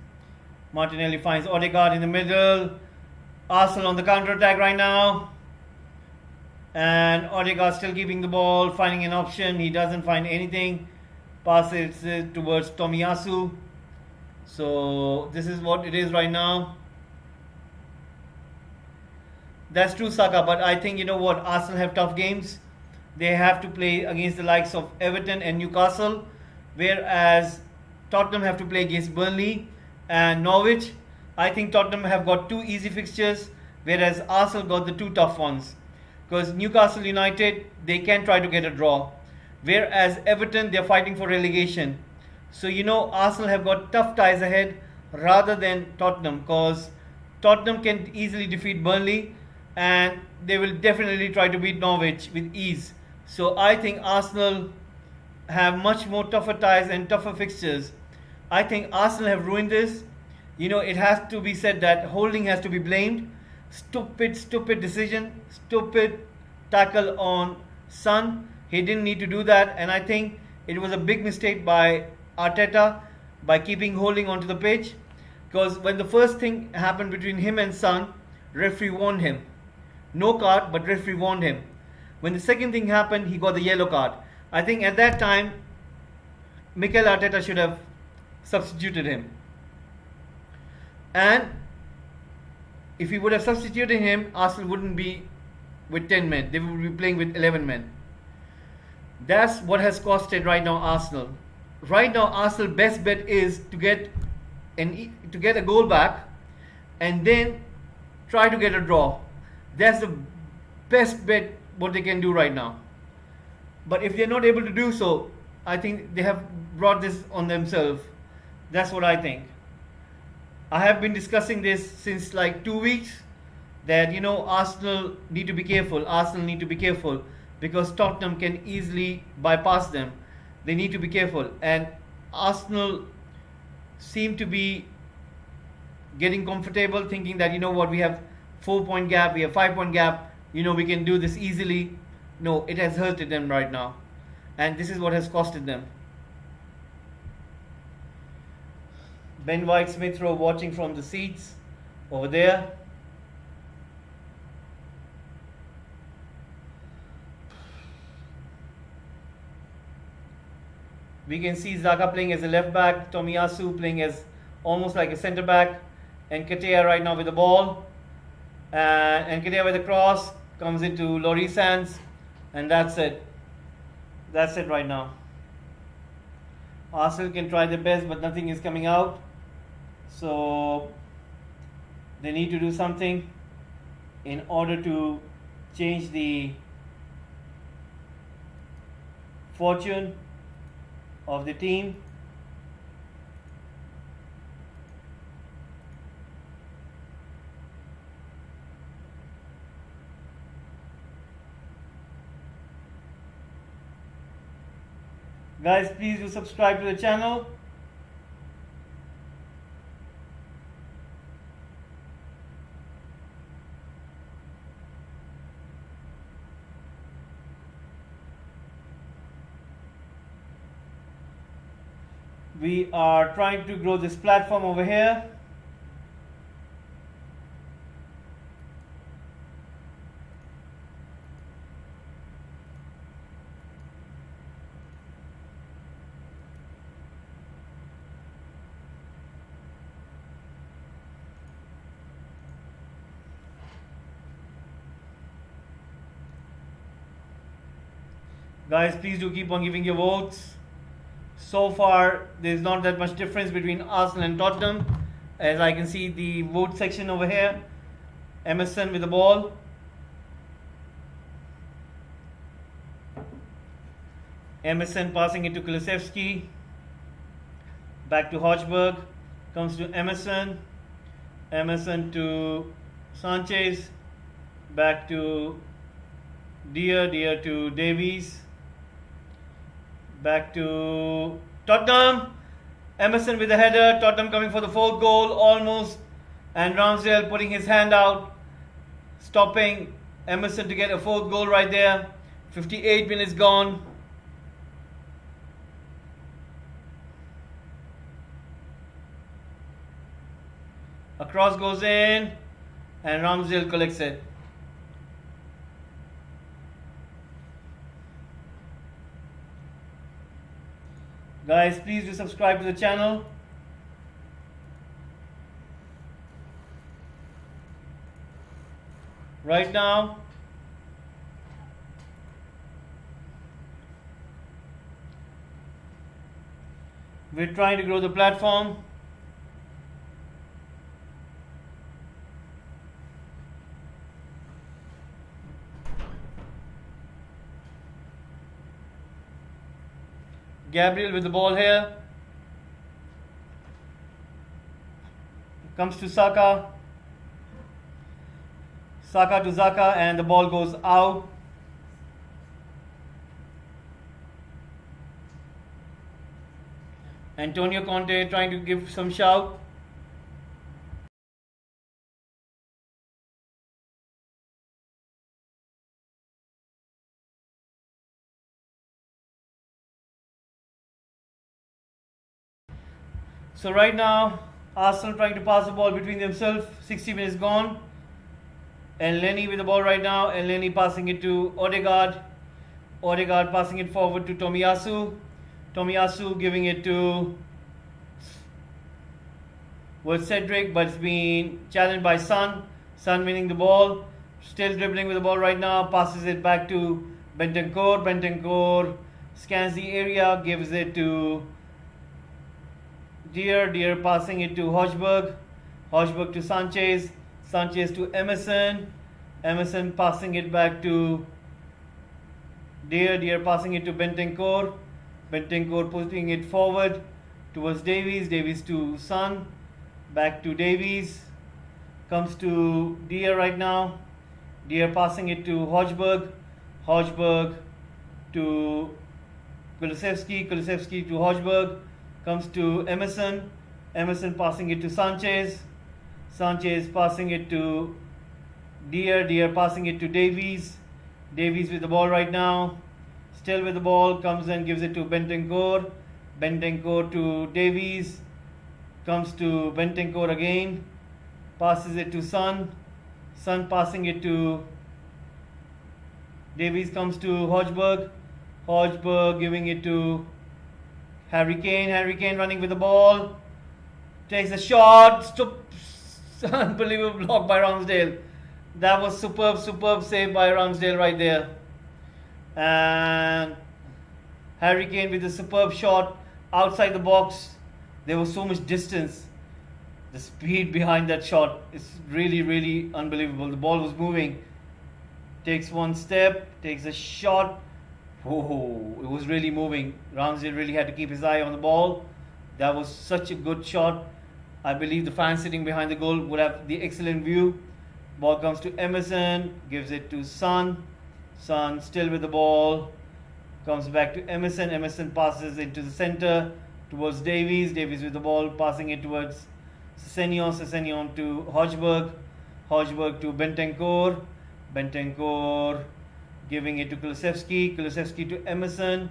[SPEAKER 1] Martinelli finds Odegaard in the middle. Arsenal on the counter-attack right now. And Odegaard still keeping the ball, finding an option. He doesn't find anything. Passes it towards Tomiyasu. So this is what it is right now. That's true, Saka, but I think, you know what, Arsenal have tough games. They have to play against the likes of Everton and Newcastle, whereas Tottenham have to play against Burnley and Norwich. I think Tottenham have got 2 easy fixtures, whereas Arsenal got the 2 tough ones. Because Newcastle United, they can try to get a draw, whereas Everton, they're fighting for relegation. So, you know, Arsenal have got tough ties ahead rather than Tottenham, because Tottenham can easily defeat Burnley and they will definitely try to beat Norwich with ease. So I think Arsenal have much more tougher ties and tougher fixtures. I think Arsenal have ruined this. You know, it has to be said that Holding has to be blamed. Stupid decision, stupid tackle on Son. He didn't need to do that, and I think it was a big mistake by Arteta by keeping Holding onto the pitch, because when the first thing happened between him and Son, referee warned him. No card, but referee warned him. When the second thing happened, he got the yellow card. I think at that time, Mikel Arteta should have substituted him. And if he would have substituted him, Arsenal wouldn't be with 10 men. They would be playing with 11 men. That's what has costed right now Arsenal. Right now, Arsenal's best bet is to get a goal back and then try to get a draw. That's the best bet what they can do right now. But if they're not able to do so, I think they have brought this on themselves. That's what I think. I have been discussing this since like 2 weeks, that, you know, Arsenal need to be careful. Arsenal need to be careful because Tottenham can easily bypass them. They need to be careful. And Arsenal seem to be getting comfortable, thinking that, you know what, we have 4-point gap, we have 5-point gap, you know, we can do this easily. No, it has hurted them right now. And this is what has costed them. Ben White Smith Rowe watching from the seats over there. We can see Xhaka playing as a left back, Tomiyasu playing as almost like a centre back, and Nketiah right now with the ball. And Nketiah with the cross comes into Lloris Sands, and that's it. That's it right now. Arsenal can try their best, but nothing is coming out. So they need to do something in order to change the fortune of the team. Guys, please do subscribe to the channel. We are trying to grow this platform over here. Guys, please do keep on giving your votes. So far, there's not that much difference between Arsenal and Tottenham. As I can see the vote section over here. Emerson with the ball. Emerson passing it to Kulusevski. Back to Hotspur. Comes to Emerson. Emerson to Sanchez. Back to Deer to Davies. Back to Tottenham. Emerson with the header. Tottenham coming for the fourth goal almost. And Ramsdale putting his hand out, stopping Emerson to get a fourth goal right there. 58 minutes gone. A cross goes in and Ramsdale collects it. Guys, please do subscribe to the channel. Right now, we're trying to grow the platform. Gabriel with the ball here. Comes to Saka. Saka to Zaka, and the ball goes out. Antonio Conte trying to give some shout. So right now, Arsenal trying to pass the ball between themselves. 60 minutes gone. Elneny with the ball right now. Elneny passing it to Odegaard. Odegaard passing it forward to Tomiyasu. Tomiyasu giving it to Cedric, but it's being challenged by Son. Son winning the ball. Still dribbling with the ball right now. Passes it back to Bentancur. Bentancur scans the area. Gives it to Deer passing it to Hotspur. Hotspur to Sanchez. Sanchez to Emerson. Emerson passing it back to Deer passing it to Bentancur. Bentancur putting it forward towards Davies. Davies to Son. Back to Davies. Comes to Deer right now. Deer passing it to Hotspur. Hotspur to Kulusevski. Kulusevski to Hotspur. Comes to Emerson. Emerson passing it to Sanchez. Sanchez passing it to Deer passing it to Davies. Davies with the ball right now. Still with the ball. Comes and gives it to Bentancur. Bentancur to Davies. Comes to Bentancur again. Passes it to Son. Son passing it to Davies. Comes to Hotspur. Hotspur giving it to Harry Kane. Harry Kane running with the ball. Takes a shot. Unbelievable block by Ramsdale. That was superb save by Ramsdale right there. And Harry Kane with a superb shot outside the box. There was so much distance. The speed behind that shot is really, really unbelievable. The ball was moving. Takes one step, takes a shot. Oh, it was really moving. Ramsdale really had to keep his eye on the ball. That was such a good shot. I believe the fans sitting behind the goal would have the excellent view. Ball comes to Emerson, gives it to Son. Son still with the ball. Comes back to Emerson. Emerson passes into the center towards Davies. Davies with the ball, passing it towards Sessegnon. Sessegnon to Hotspur. Hotspur to Bentancur. Bentancur giving it to Kulusevski. Kulusevski to Emerson.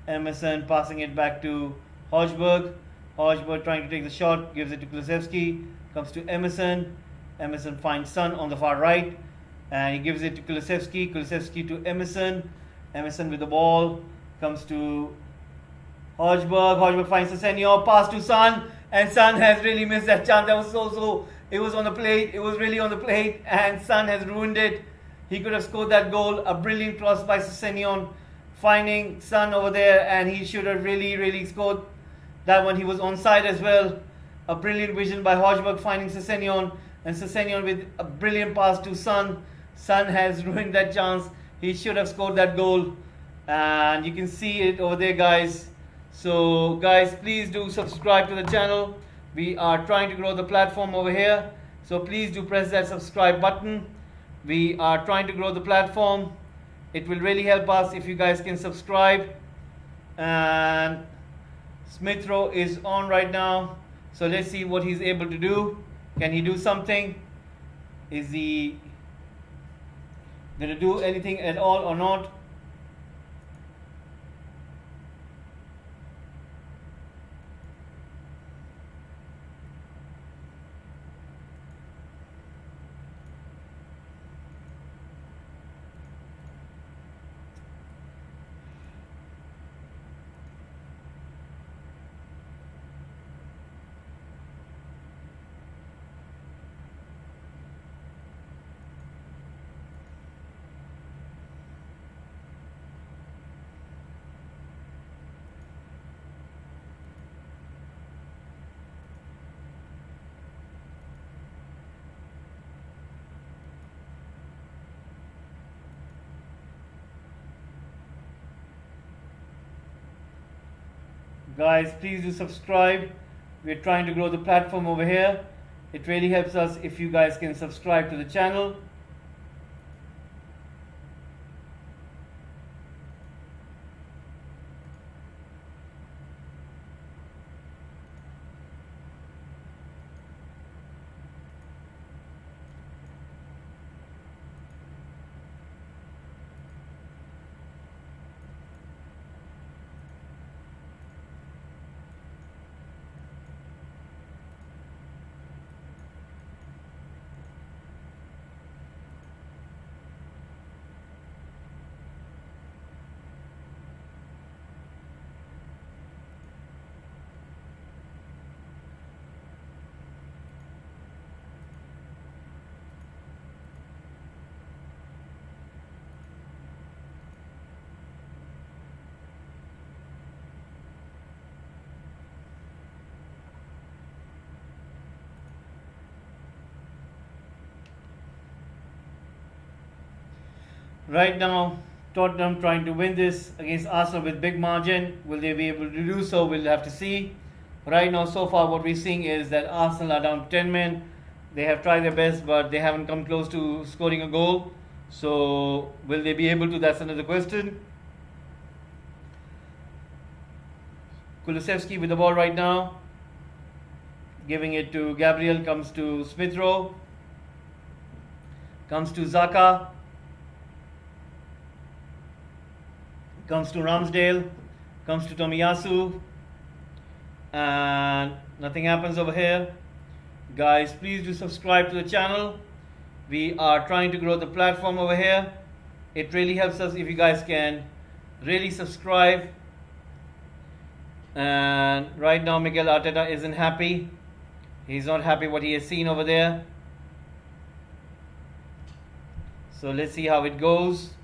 [SPEAKER 1] Emerson passing it back to Hotspur. Hotspur trying to take the shot, gives it to Kulusevski. Comes to Emerson. Emerson finds Son on the far right. And he gives it to Kulusevski. Kulusevski to Emerson. Emerson with the ball. Comes to Hotspur. Hotspur finds Sessegnon. Pass to Son. And Son has really missed that chance. That was it was on the plate. It was really on the plate. And Son has ruined it. He could have scored that goal. A brilliant cross by Sessegnon. Finding Son over there. And he should have really, really scored that one. He was onside as well. A brilliant vision by Hotspur finding Sessegnon. And Sessegnon with a brilliant pass to Son. Son has ruined that chance. He should have scored that goal. and you can see it over there, guys. So guys, please do subscribe to the channel. We are trying to grow the platform over here, so please do press that subscribe button. We are trying to grow the platform. It will really help us if you guys can subscribe. And Smith Rowe is on right now, so let's see what he's able to do. Can he do something? Is he going to do anything at all or not? Guys, please do subscribe. We're trying to grow the platform over here. It really helps us if you guys can subscribe to the channel. Right now, Tottenham trying to win this against Arsenal with big margin. Will they be able to do so? We'll have to see. Right now, so far, what we're seeing is that Arsenal are down 10 men. They have tried their best, but they haven't come close to scoring a goal. So, will they be able to? That's another question. Kulusevski with the ball right now. Giving it to Gabriel. Comes to Smith Rowe. Comes to Xhaka. Comes to Ramsdale, comes to Tomiyasu, and nothing happens over here. Guys, please do subscribe to the channel. We are trying to grow the platform over here. It really helps us if you guys can really subscribe. And right now Mikel Arteta isn't happy. He's not happy what he has seen over there. So let's see how it goes.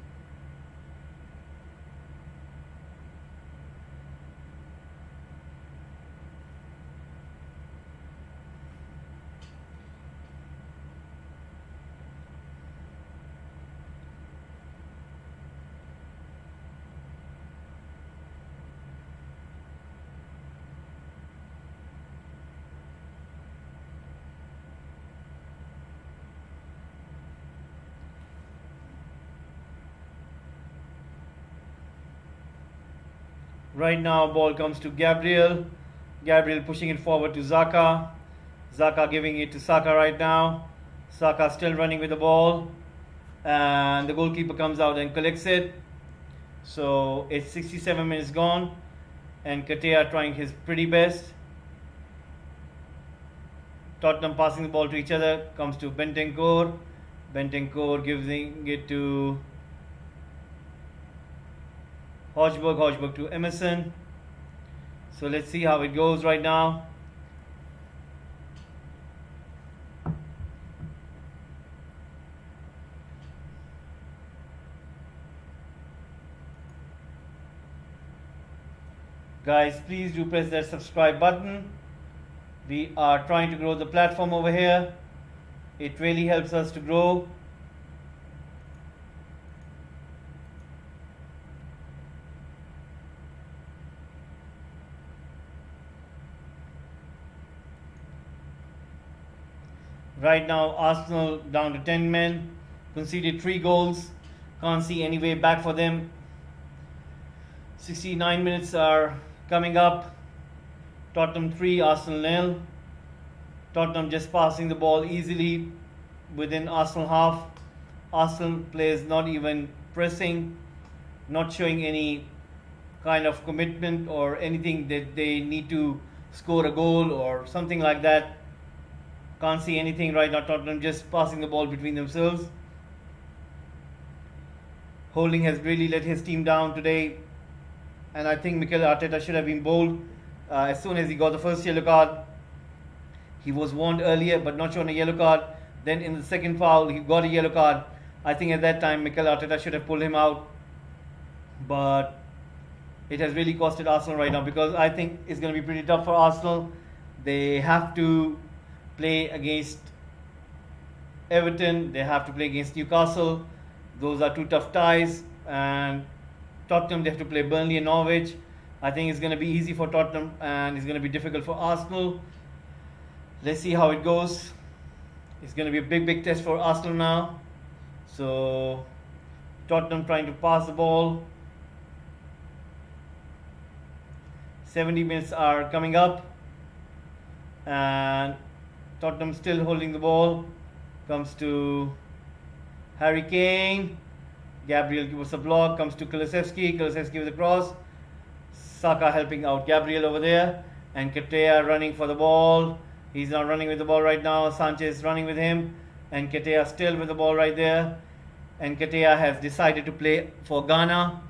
[SPEAKER 1] Right now, ball comes to Gabriel. Gabriel pushing it forward to Xhaka. Xhaka giving it to Saka right now. Saka still running with the ball. And the goalkeeper comes out and collects it. So it's 67 minutes gone. And Katea trying his pretty best. Tottenham passing the ball to each other. Comes to Bentancur. Bentancur giving it to Hotspur to Emerson. So let's see how it goes right now. Guys, please do press that subscribe button. We are trying to grow the platform over here. It really helps us to grow. Right now, Arsenal down to 10 men, conceded 3 goals. Can't see any way back for them. 69 minutes are coming up. Tottenham 3, Arsenal 0. Tottenham just passing the ball easily within Arsenal half. Arsenal players not even pressing, not showing any kind of commitment or anything that they need to score a goal or something like that. Can't see anything right now. Tottenham just passing the ball between themselves. Holding has really let his team down today, and I think Mikel Arteta should have been bold. As soon as he got the first yellow card, he was warned earlier but not shown a yellow card. Then in the second foul, he got a yellow card. I think at that time Mikel Arteta should have pulled him out, but it has really costed Arsenal right now, because I think it's going to be pretty tough for Arsenal. They have to play against Everton, they have to play against Newcastle. Those are 2 tough ties. And Tottenham, they have to play Burnley and Norwich. I think it's going to be easy for Tottenham and it's going to be difficult for Arsenal. Let's see how it goes. It's going to be a big test for Arsenal now. So Tottenham trying to pass the ball. 70 minutes are coming up, and Tottenham still holding the ball. Comes to Harry Kane. Gabriel gives a block. Comes to Kulusevski. Kulusevski with a cross. Saka helping out Gabriel over there. And Ketea running for the ball. He's not running with the ball right now. Sanchez running with him. And Ketea still with the ball right there. And Ketea has decided to play for Ghana.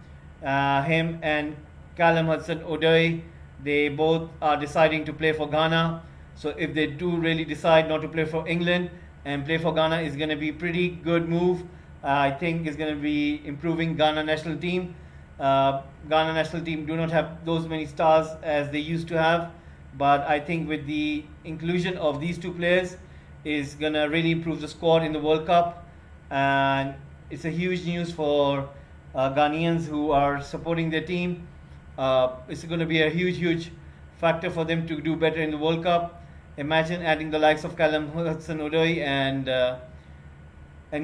[SPEAKER 1] Him and Callum Hudson-Odoi, they both are deciding to play for Ghana. So if they do really decide not to play for England and play for Ghana, it's going to be a pretty good move. I think it's going to be improving Ghana national team. Ghana national team do not have those many stars as they used to have, but I think with the inclusion of these 2 players is going to really improve the squad in the World Cup. And it's a huge news for Ghanaians who are supporting their team. It's going to be a huge factor for them to do better in the World Cup. Imagine adding the likes of Callum Hudson-Odoi and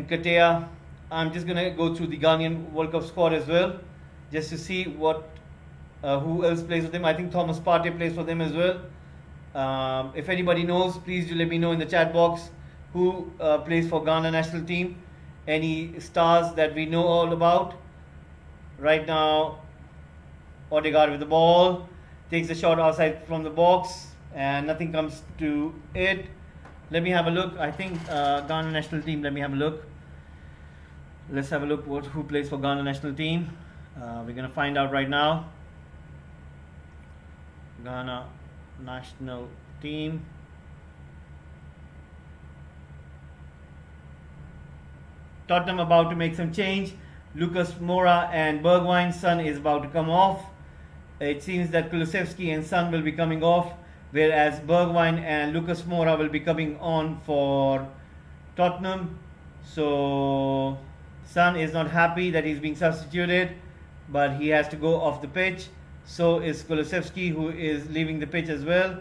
[SPEAKER 1] Ketea. I'm just going to go through the Ghanaian World Cup squad as well, just to see what who else plays with them. I think Thomas Partey plays for them as well. If anybody knows, please do let me know in the chat box who plays for Ghana national team. Any stars that we know all about. Right now, Odegaard with the ball, takes a shot outside from the box and nothing comes to it. Let me have a look. I think Ghana national team, let me have a look. Let's have a look who plays for Ghana national team. We're going to find out right now. Ghana national team. Tottenham about to make some change. Lucas Moura and Bergwijn's Son is about to come off. It seems that Kulusevski and Son will be coming off, whereas Bergwijn and Lucas Moura will be coming on for Tottenham. So Son is not happy that he's being substituted, but he has to go off the pitch. So is Kulusevski, who is leaving the pitch as well,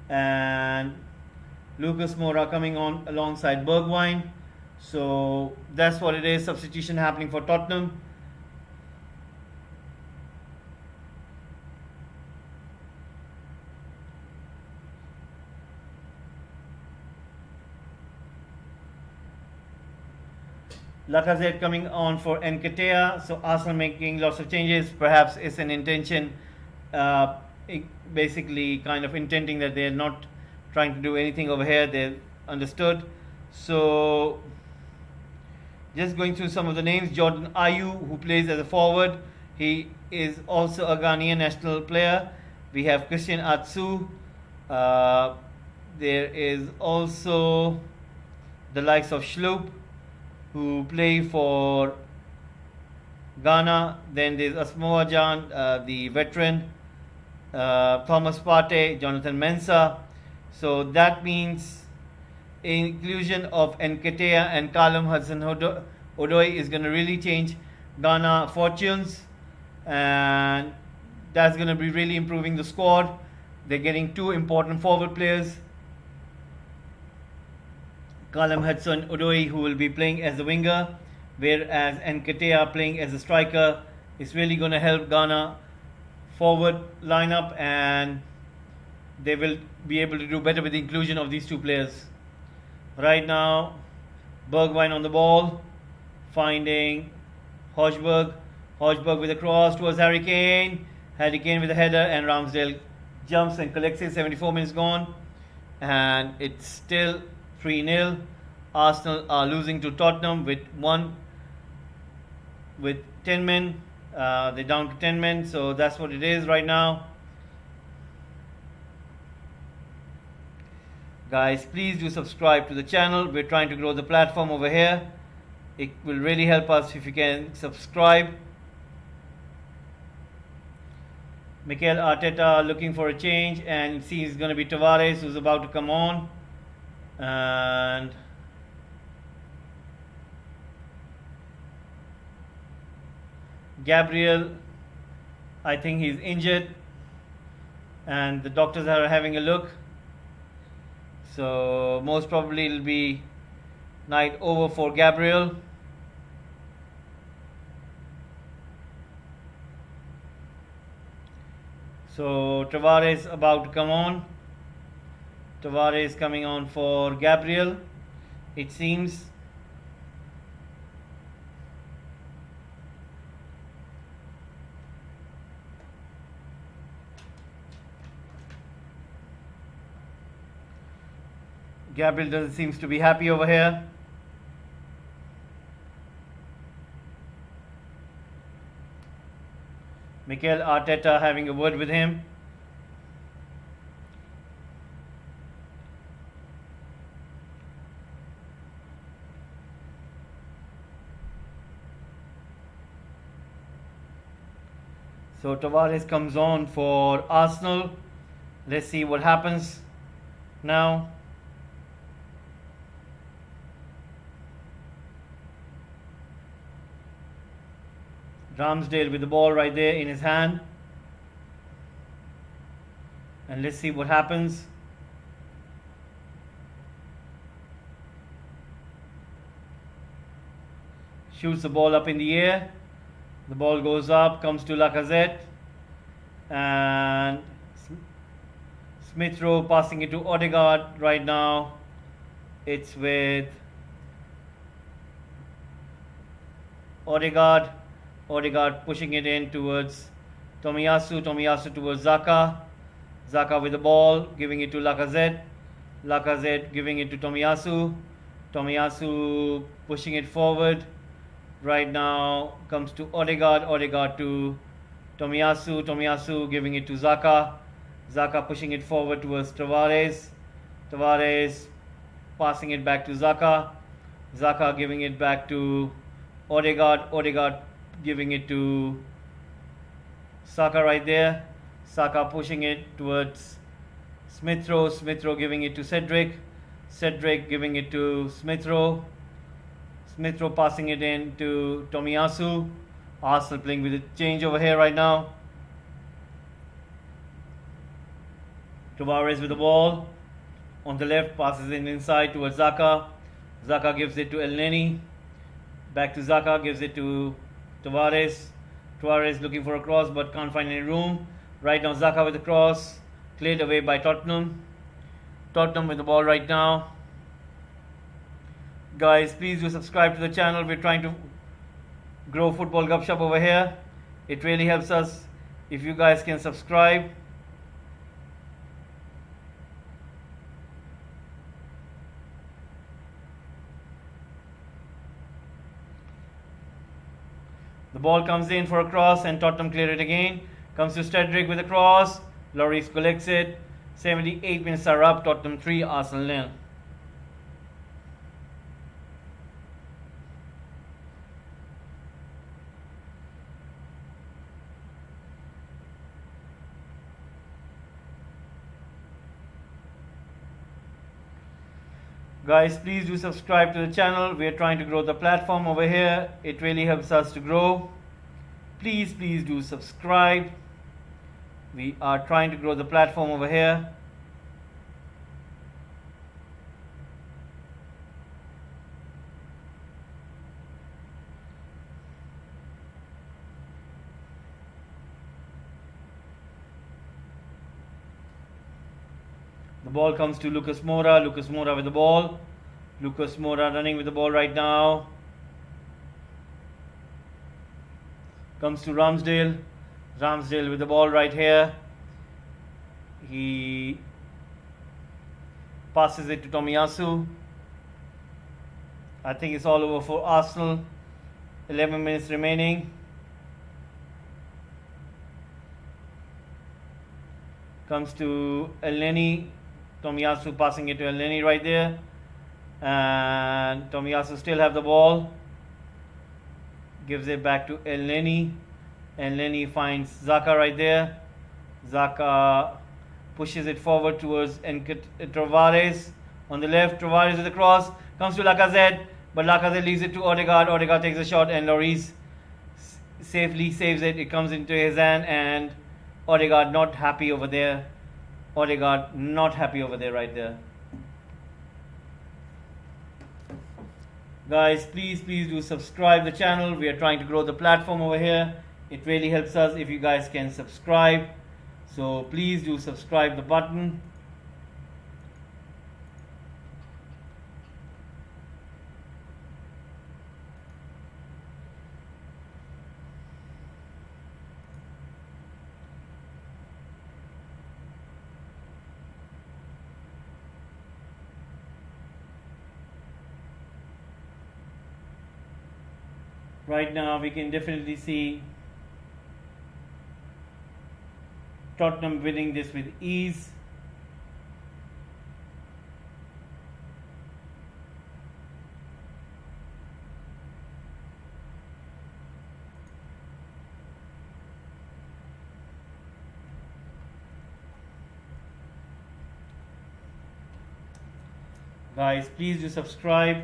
[SPEAKER 1] and Lucas Moura coming on alongside Bergwijn. So that's what it is. Substitution happening for Tottenham. Lacazette coming on for Nketiah. So Arsenal making lots of changes. Perhaps it's an intention, basically kind of intending that they're not trying to do anything over here. They're understood. So just going through some of the names. Jordan Ayew, who plays as a forward. He is also a Ghanaian national player. We have Christian Atsu. There is also the likes of Schlupp, who play for Ghana. Then there's Asamoah Gyan, the veteran, Thomas Partey, Jonathan Mensah. So that means inclusion of Nketiah and Callum Hudson-Odoi is going to really change Ghana fortunes, and that's going to be really improving the squad. They're getting two important forward players. Callum Hudson-Odoi, who will be playing as the winger, whereas Nketiah playing as a striker. Is really going to help Ghana forward lineup, and they will be able to do better with the inclusion of these two players. Right now, Bergwijn on the ball, finding Hotspur. Hotspur with a cross towards Harry Kane. Harry Kane with a header, and Ramsdale jumps and collects it. 74 minutes gone, and it's still 3-0. Arsenal are losing to Tottenham with 10 men. They're down to 10 men, so that's what it is right now. Guys, please do subscribe to the channel. We're trying to grow the platform over here. It will really help us if you can subscribe. Mikel Arteta looking for a change, and it seems it's going to be Tavares who's about to come on. And Gabriel, I think he's injured, and the doctors are having a look. So most probably it'll be night over for Gabriel. So Tavares about to come on. Tavares coming on for Gabriel, it seems. Gabriel doesn't seem to be happy over here. Mikel Arteta having a word with him. So Tavares comes on for Arsenal. Let's see what happens now. Ramsdale with the ball right there in his hand. And let's see what happens. Shoots the ball up in the air. The ball goes up, comes to Lacazette. And Smith Rowe passing it to Odegaard right now. It's with Odegaard. Odegaard pushing it in towards Tomiyasu. Tomiyasu towards Xhaka. Xhaka with the ball, giving it to Lacazette. Lacazette giving it to Tomiyasu. Tomiyasu pushing it forward. Right now comes to Odegaard. Odegaard to Tomiyasu. Tomiyasu giving it to Xhaka. Xhaka pushing it forward towards Tavares. Tavares passing it back to Xhaka. Xhaka giving it back to Odegaard. Odegaard giving it to Saka right there. Saka pushing it towards Smith Rowe. Smith Rowe giving it to Cedric. Cedric giving it to Smith Rowe. Smith Rowe passing it in to Tomiyasu. Arsenal playing with a change over here right now. Tavares with the ball. On the left, passes in inside towards Xhaka. Xhaka gives it to El Neni. Back to Xhaka, gives it to Tavares. Tavares looking for a cross but can't find any room. Right now Xhaka with the cross, cleared away by Tottenham. Tottenham with the ball right now. Guys, please do subscribe to the channel. We're trying to grow Football Gupshup over here. It really helps us if you guys can subscribe. The ball comes in for a cross and Tottenham clear it again. Comes to Cedric with a cross. Lloris collects it. 78 minutes are up. Tottenham 3, Arsenal 0. Guys, please do subscribe to the channel. We are trying to grow the platform over here. It really helps us to grow. Please do subscribe. We are trying to grow the platform over here. The ball comes to Lucas Moura. Lucas Moura with the ball. Lucas Moura running with the ball right now. Comes to Ramsdale. Ramsdale with the ball right here. He passes it to Tomiyasu. I think it's all over for Arsenal. 11 minutes remaining. Comes to Elneny. Tomiyasu passing it to Elneny right there. And Tomiyasu still have the ball. Gives it back to Elneny. Elneny finds Xhaka right there. Xhaka pushes it forward towards Tavares. On the left, Tavares with the cross. Comes to Lacazette. But Lacazette leaves it to Odegaard. Odegaard takes a shot and Lloris safely saves it. It comes into his hand and Odegaard not happy over there. Odegaard not happy over there right there. Guys, please do subscribe the channel. We are trying to grow the platform over here. It really helps us if you guys can subscribe. So please do subscribe the button. Right now we can definitely see Tottenham winning this with ease. Guys, please do subscribe.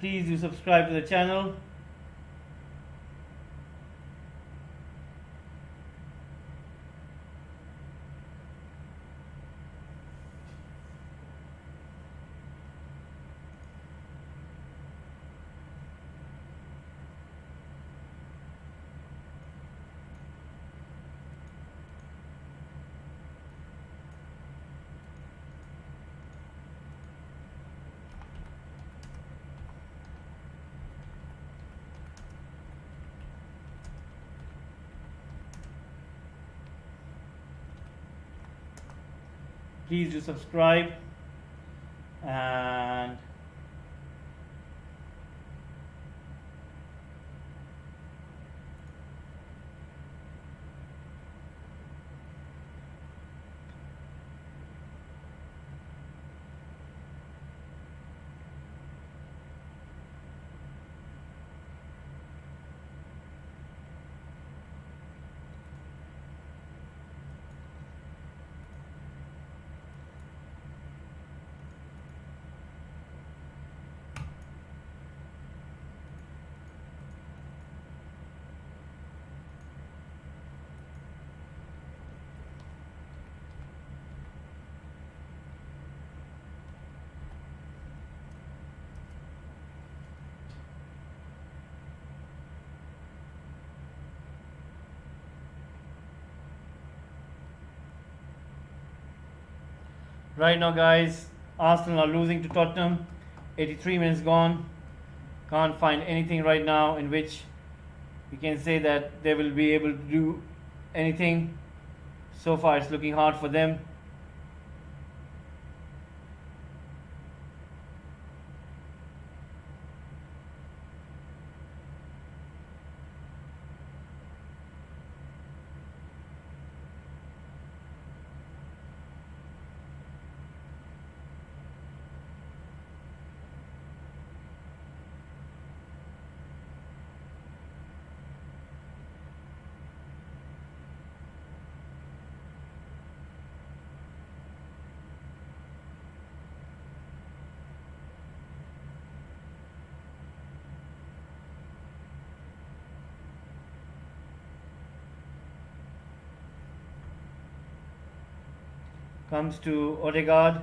[SPEAKER 1] Please do subscribe to the channel. Please do subscribe and right now, guys, Arsenal are losing to Tottenham. 83 minutes gone. Can't find anything right now in which we can say that they will be able to do anything. So far, it's looking hard for them. comes to Odegaard.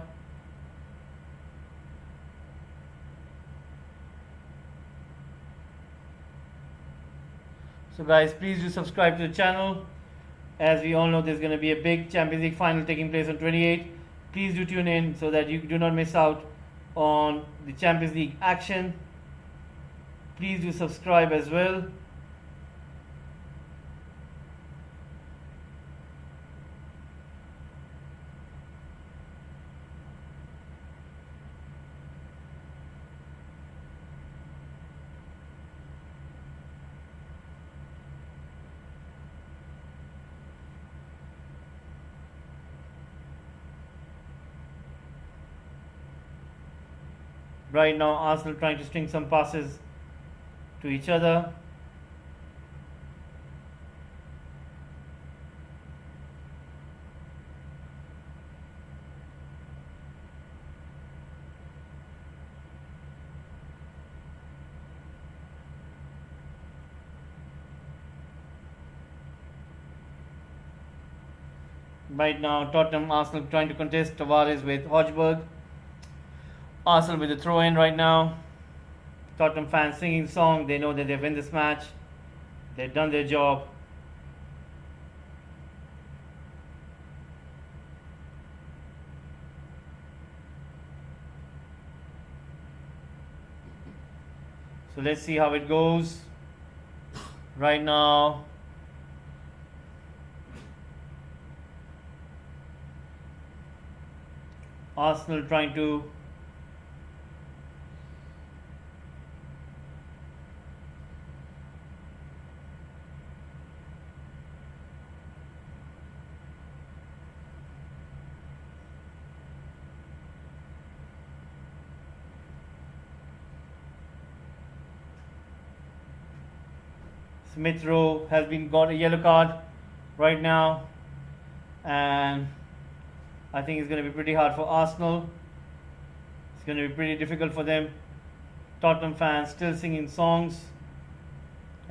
[SPEAKER 1] So guys, please do subscribe to the channel. As we all know, there's going to be a big Champions League final taking place on 28. Please do tune in so that you do not miss out on the Champions League action. Please do subscribe as well. Right now, Arsenal trying to string some passes to each other. Right now, Tottenham, Arsenal trying to contest Tavares with Hotspur. Arsenal with a throw in right now. Tottenham fans singing song. They know that they win this match. They've done their job. So let's see how it goes. Right now, Arsenal trying to Smith Rowe has been got a yellow card right now, and I think it's going to be pretty hard for Arsenal. It's going to be pretty difficult for them. Tottenham fans still singing songs,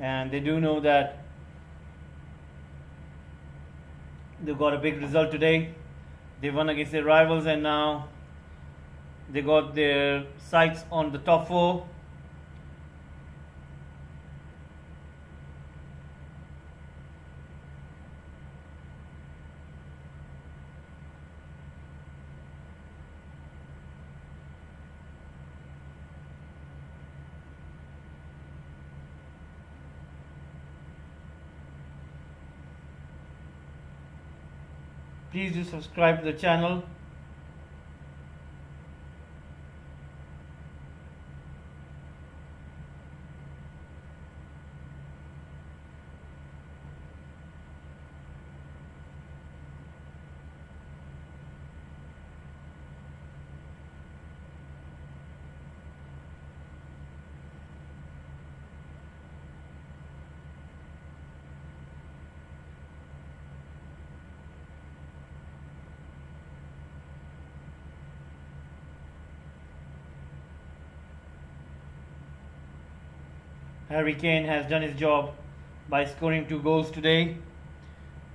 [SPEAKER 1] and they do know that they've got a big result today. They won against their rivals, and now they got their sights on the top four. Please do subscribe to the channel. Harry Kane has done his job by scoring 2 goals today,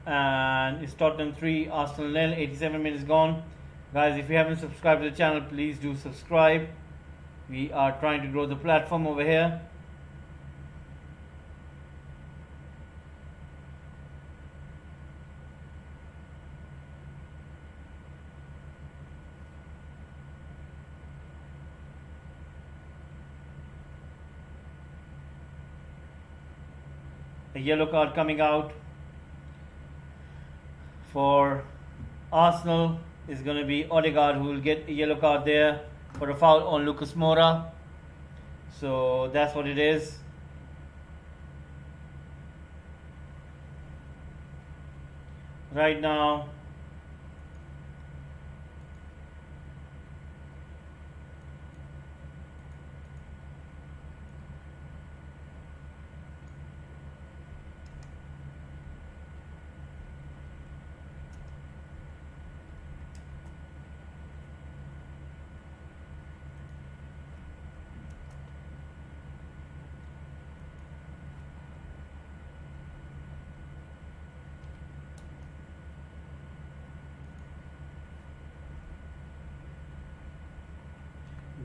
[SPEAKER 1] and it's Tottenham 3, Arsenal 0. 87 minutes gone. Guys, if you haven't subscribed to the channel, please do subscribe. We are trying to grow the platform over here. A yellow card coming out for Arsenal is going to be Odegaard, who will get a yellow card there for a foul on Lucas Moura. So that's what it is. Right now,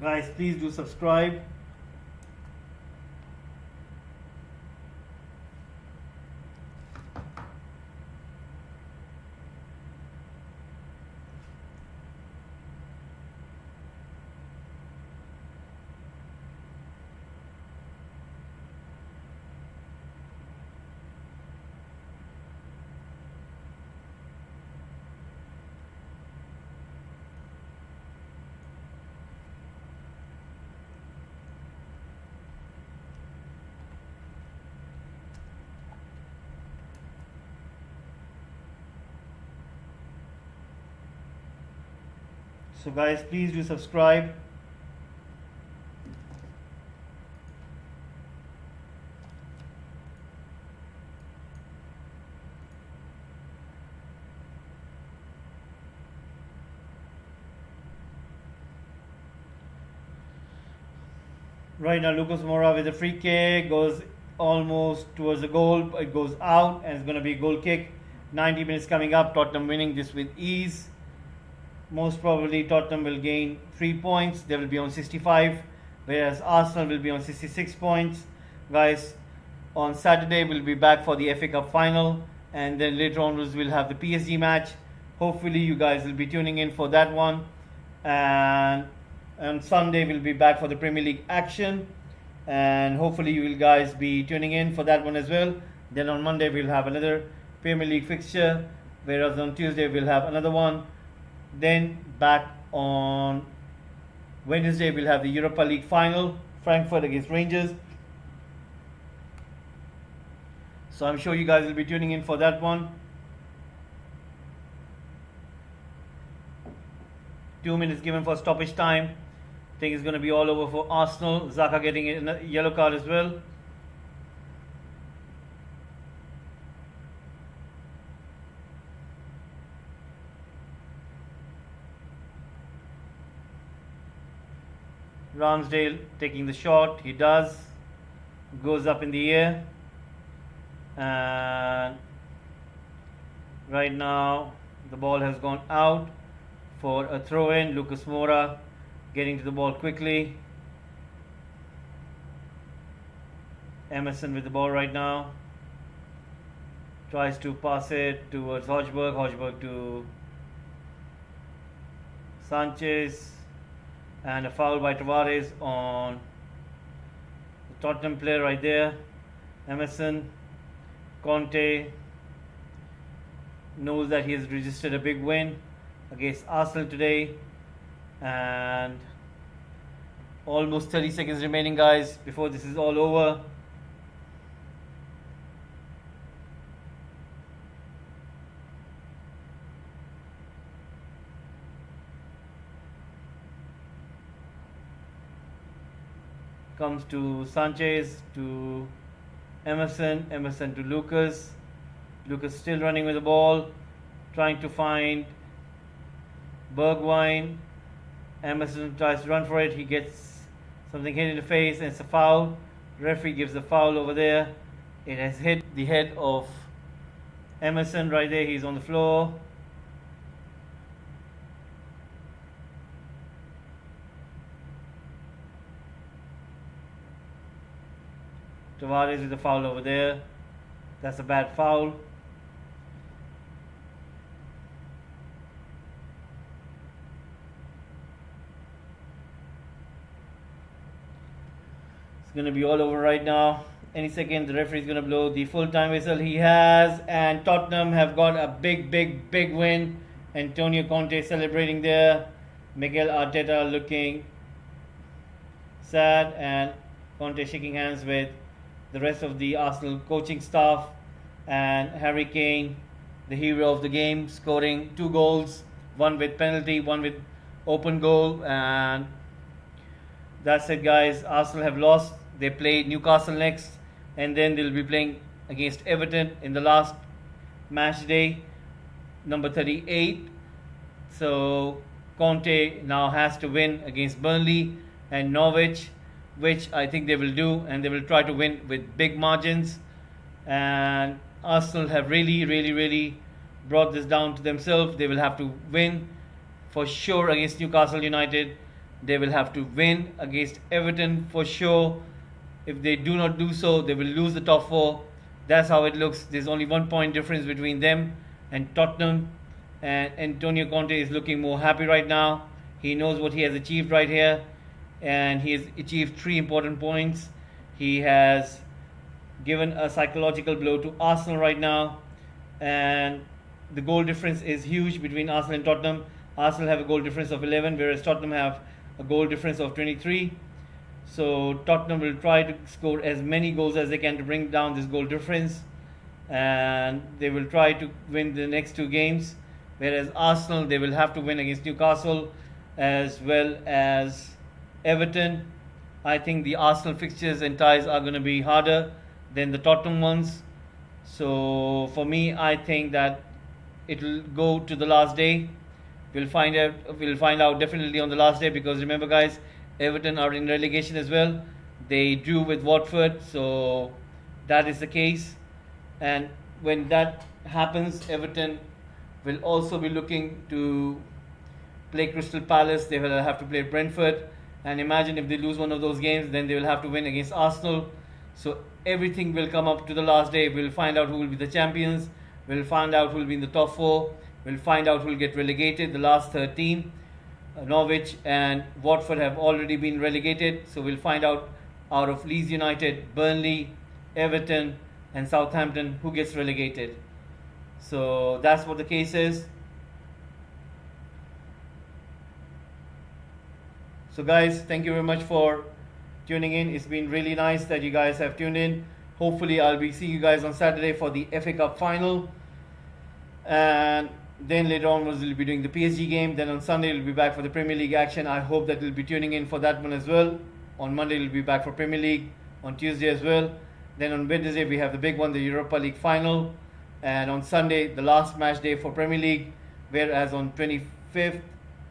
[SPEAKER 1] Guys, please do subscribe. So guys, please do subscribe. Right now, Lucas Moura with a free kick goes almost towards the goal. It goes out and it's going to be a goal kick. 90 minutes coming up. Tottenham winning this with ease. Most probably Tottenham will gain 3 points. They will be on 65, whereas Arsenal will be on 66 points. Guys, on Saturday we'll be back for the FA Cup final, and then later on we'll have the PSG match. Hopefully you guys will be tuning in for that one, and on Sunday we'll be back for the Premier League action, and hopefully you will guys be tuning in for that one as well. Then on Monday we'll have another Premier League fixture, whereas on Tuesday we'll have another one. Then back on Wednesday we'll have the Europa League final, Frankfurt against Rangers. So I'm sure you guys will be tuning in for that one. 2 minutes given for stoppage time. I think it's going to be all over for Arsenal. Xhaka getting a yellow card as well. Ramsdale taking the shot. He does. Goes up in the air. And right now the ball has gone out for a throw in. Lucas Moura getting to the ball quickly. Emerson with the ball right now. Tries to pass it towards Hotspur. Hotspur to Sanchez. And a foul by Tavares on the Tottenham player right there. Emerson. Conte knows that he has registered a big win against Arsenal today, and almost 30 seconds remaining, guys, before this is all over. Comes to Sanchez, to Emerson, Emerson to Lucas. Lucas still running with the ball, trying to find Bergwijn. Emerson tries to run for it. He gets something hit in the face, and it's a foul. Referee gives a foul over there. It has hit the head of Emerson right there. He's on the floor. Tavares with a foul over there. That's a bad foul. It's going to be all over right now. Any second the referee is going to blow the full time whistle. He has, and Tottenham have got a big win. Antonio Conte celebrating there. Miguel Arteta looking sad, and Conte shaking hands with the rest of the Arsenal coaching staff, and Harry Kane, the hero of the game, scoring 2 goals, one with penalty, one with open goal. And that's it, guys. Arsenal have lost. They play Newcastle next, and then they'll be playing against Everton in the last match day, number 38. So Conte now has to win against Burnley and Norwich, which I think they will do, and they will try to win with big margins. And Arsenal have really brought this down to themselves. They will have to win for sure against Newcastle United, they will have to win against Everton for sure. If they do not do so, they will lose the top four. That's how it looks. There's only 1 point difference between them and Tottenham. And Antonio Conte is looking more happy right now. He knows what he has achieved right here, and he has achieved 3 important points. He has given a psychological blow to Arsenal right now, and the goal difference is huge between Arsenal and Tottenham. Arsenal have a goal difference of 11, whereas Tottenham have a goal difference of 23. So Tottenham will try to score as many goals as they can to bring down this goal difference, and they will try to win the next 2 games. Whereas Arsenal, they will have to win against Newcastle as well as Everton. I think the Arsenal fixtures and ties are going to be harder than the Tottenham ones. So for me, I think that it will go to the last day. We'll find out definitely on the last day, because remember, guys, Everton are in relegation as well. They drew with Watford, so that is the case. And when that happens, Everton will also be looking to play Crystal Palace. They will have to play Brentford. And imagine if they lose one of those games, then they will have to win against Arsenal. So everything will come up to the last day. We'll find out who will be the champions. We'll find out who will be in the top four. We'll find out who will get relegated, the last 13. Norwich and Watford have already been relegated. So we'll find out of Leeds United, Burnley, Everton and Southampton who gets relegated. So that's what the case is. So guys, thank you very much for tuning in. It's been really nice that you guys have tuned in. Hopefully I'll be seeing you guys on Saturday for the FA Cup final, and then later on we'll be doing the PSG game. Then on Sunday we'll be back for the Premier League action. I hope that you'll be tuning in for that one as well. On Monday we'll be back for Premier League, on Tuesday as well. Then on Wednesday we have the big one, the Europa League final, and on Sunday the last match day for Premier League, whereas on 25th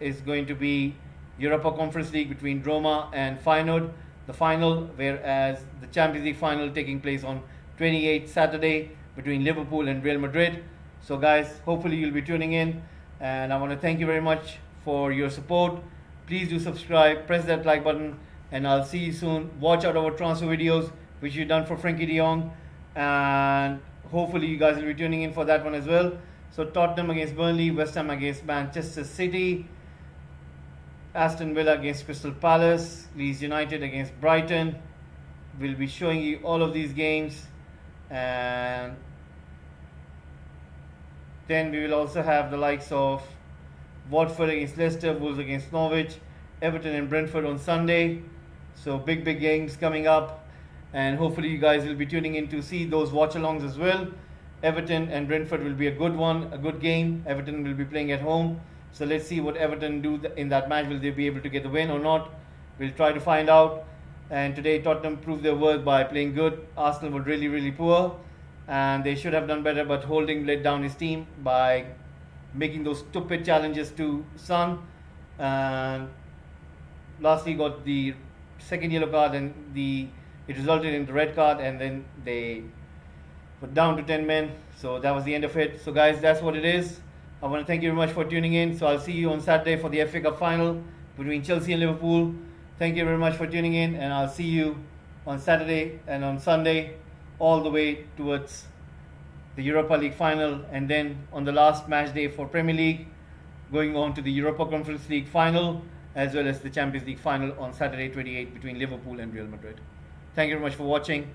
[SPEAKER 1] is going to be Europa Conference League between Roma and Feyenoord, the final, whereas the Champions League final taking place on 28th Saturday between Liverpool and Real Madrid. So guys, hopefully you'll be tuning in, and I want to thank you very much for your support. Please do subscribe, press that like button, and I'll see you soon. Watch out our transfer videos which you've done for Frankie de Jong, and hopefully you guys will be tuning in for that one as well. So Tottenham against Burnley, West Ham against Manchester City, Aston Villa against Crystal Palace, Leeds United against Brighton. We'll be showing you all of these games, and then we will also have the likes of Watford against Leicester, Wolves against Norwich, Everton and Brentford on Sunday. So big games coming up, and hopefully you guys will be tuning in to see those watch-alongs as well. Everton and Brentford will be a good one, a good game. Everton will be playing at home. So let's see what Everton do in that match. Will they be able to get the win or not? We'll try to find out. And today Tottenham proved their worth by playing good. Arsenal were really poor, and they should have done better, but Holding let down his team by making those stupid challenges to Son, and lastly got the second yellow card, and it resulted in the red card, and then they were down to 10 men. So that was the end of it. So guys, that's what it is. I want to thank you very much for tuning in. So I'll see you on Saturday for the FA Cup final between Chelsea and Liverpool. Thank you very much for tuning in, and I'll see you on Saturday and on Sunday all the way towards the Europa League final, and then on the last match day for Premier League, going on to the Europa Conference League final, as well as the Champions League final on Saturday 28 between Liverpool and Real Madrid. Thank you very much for watching.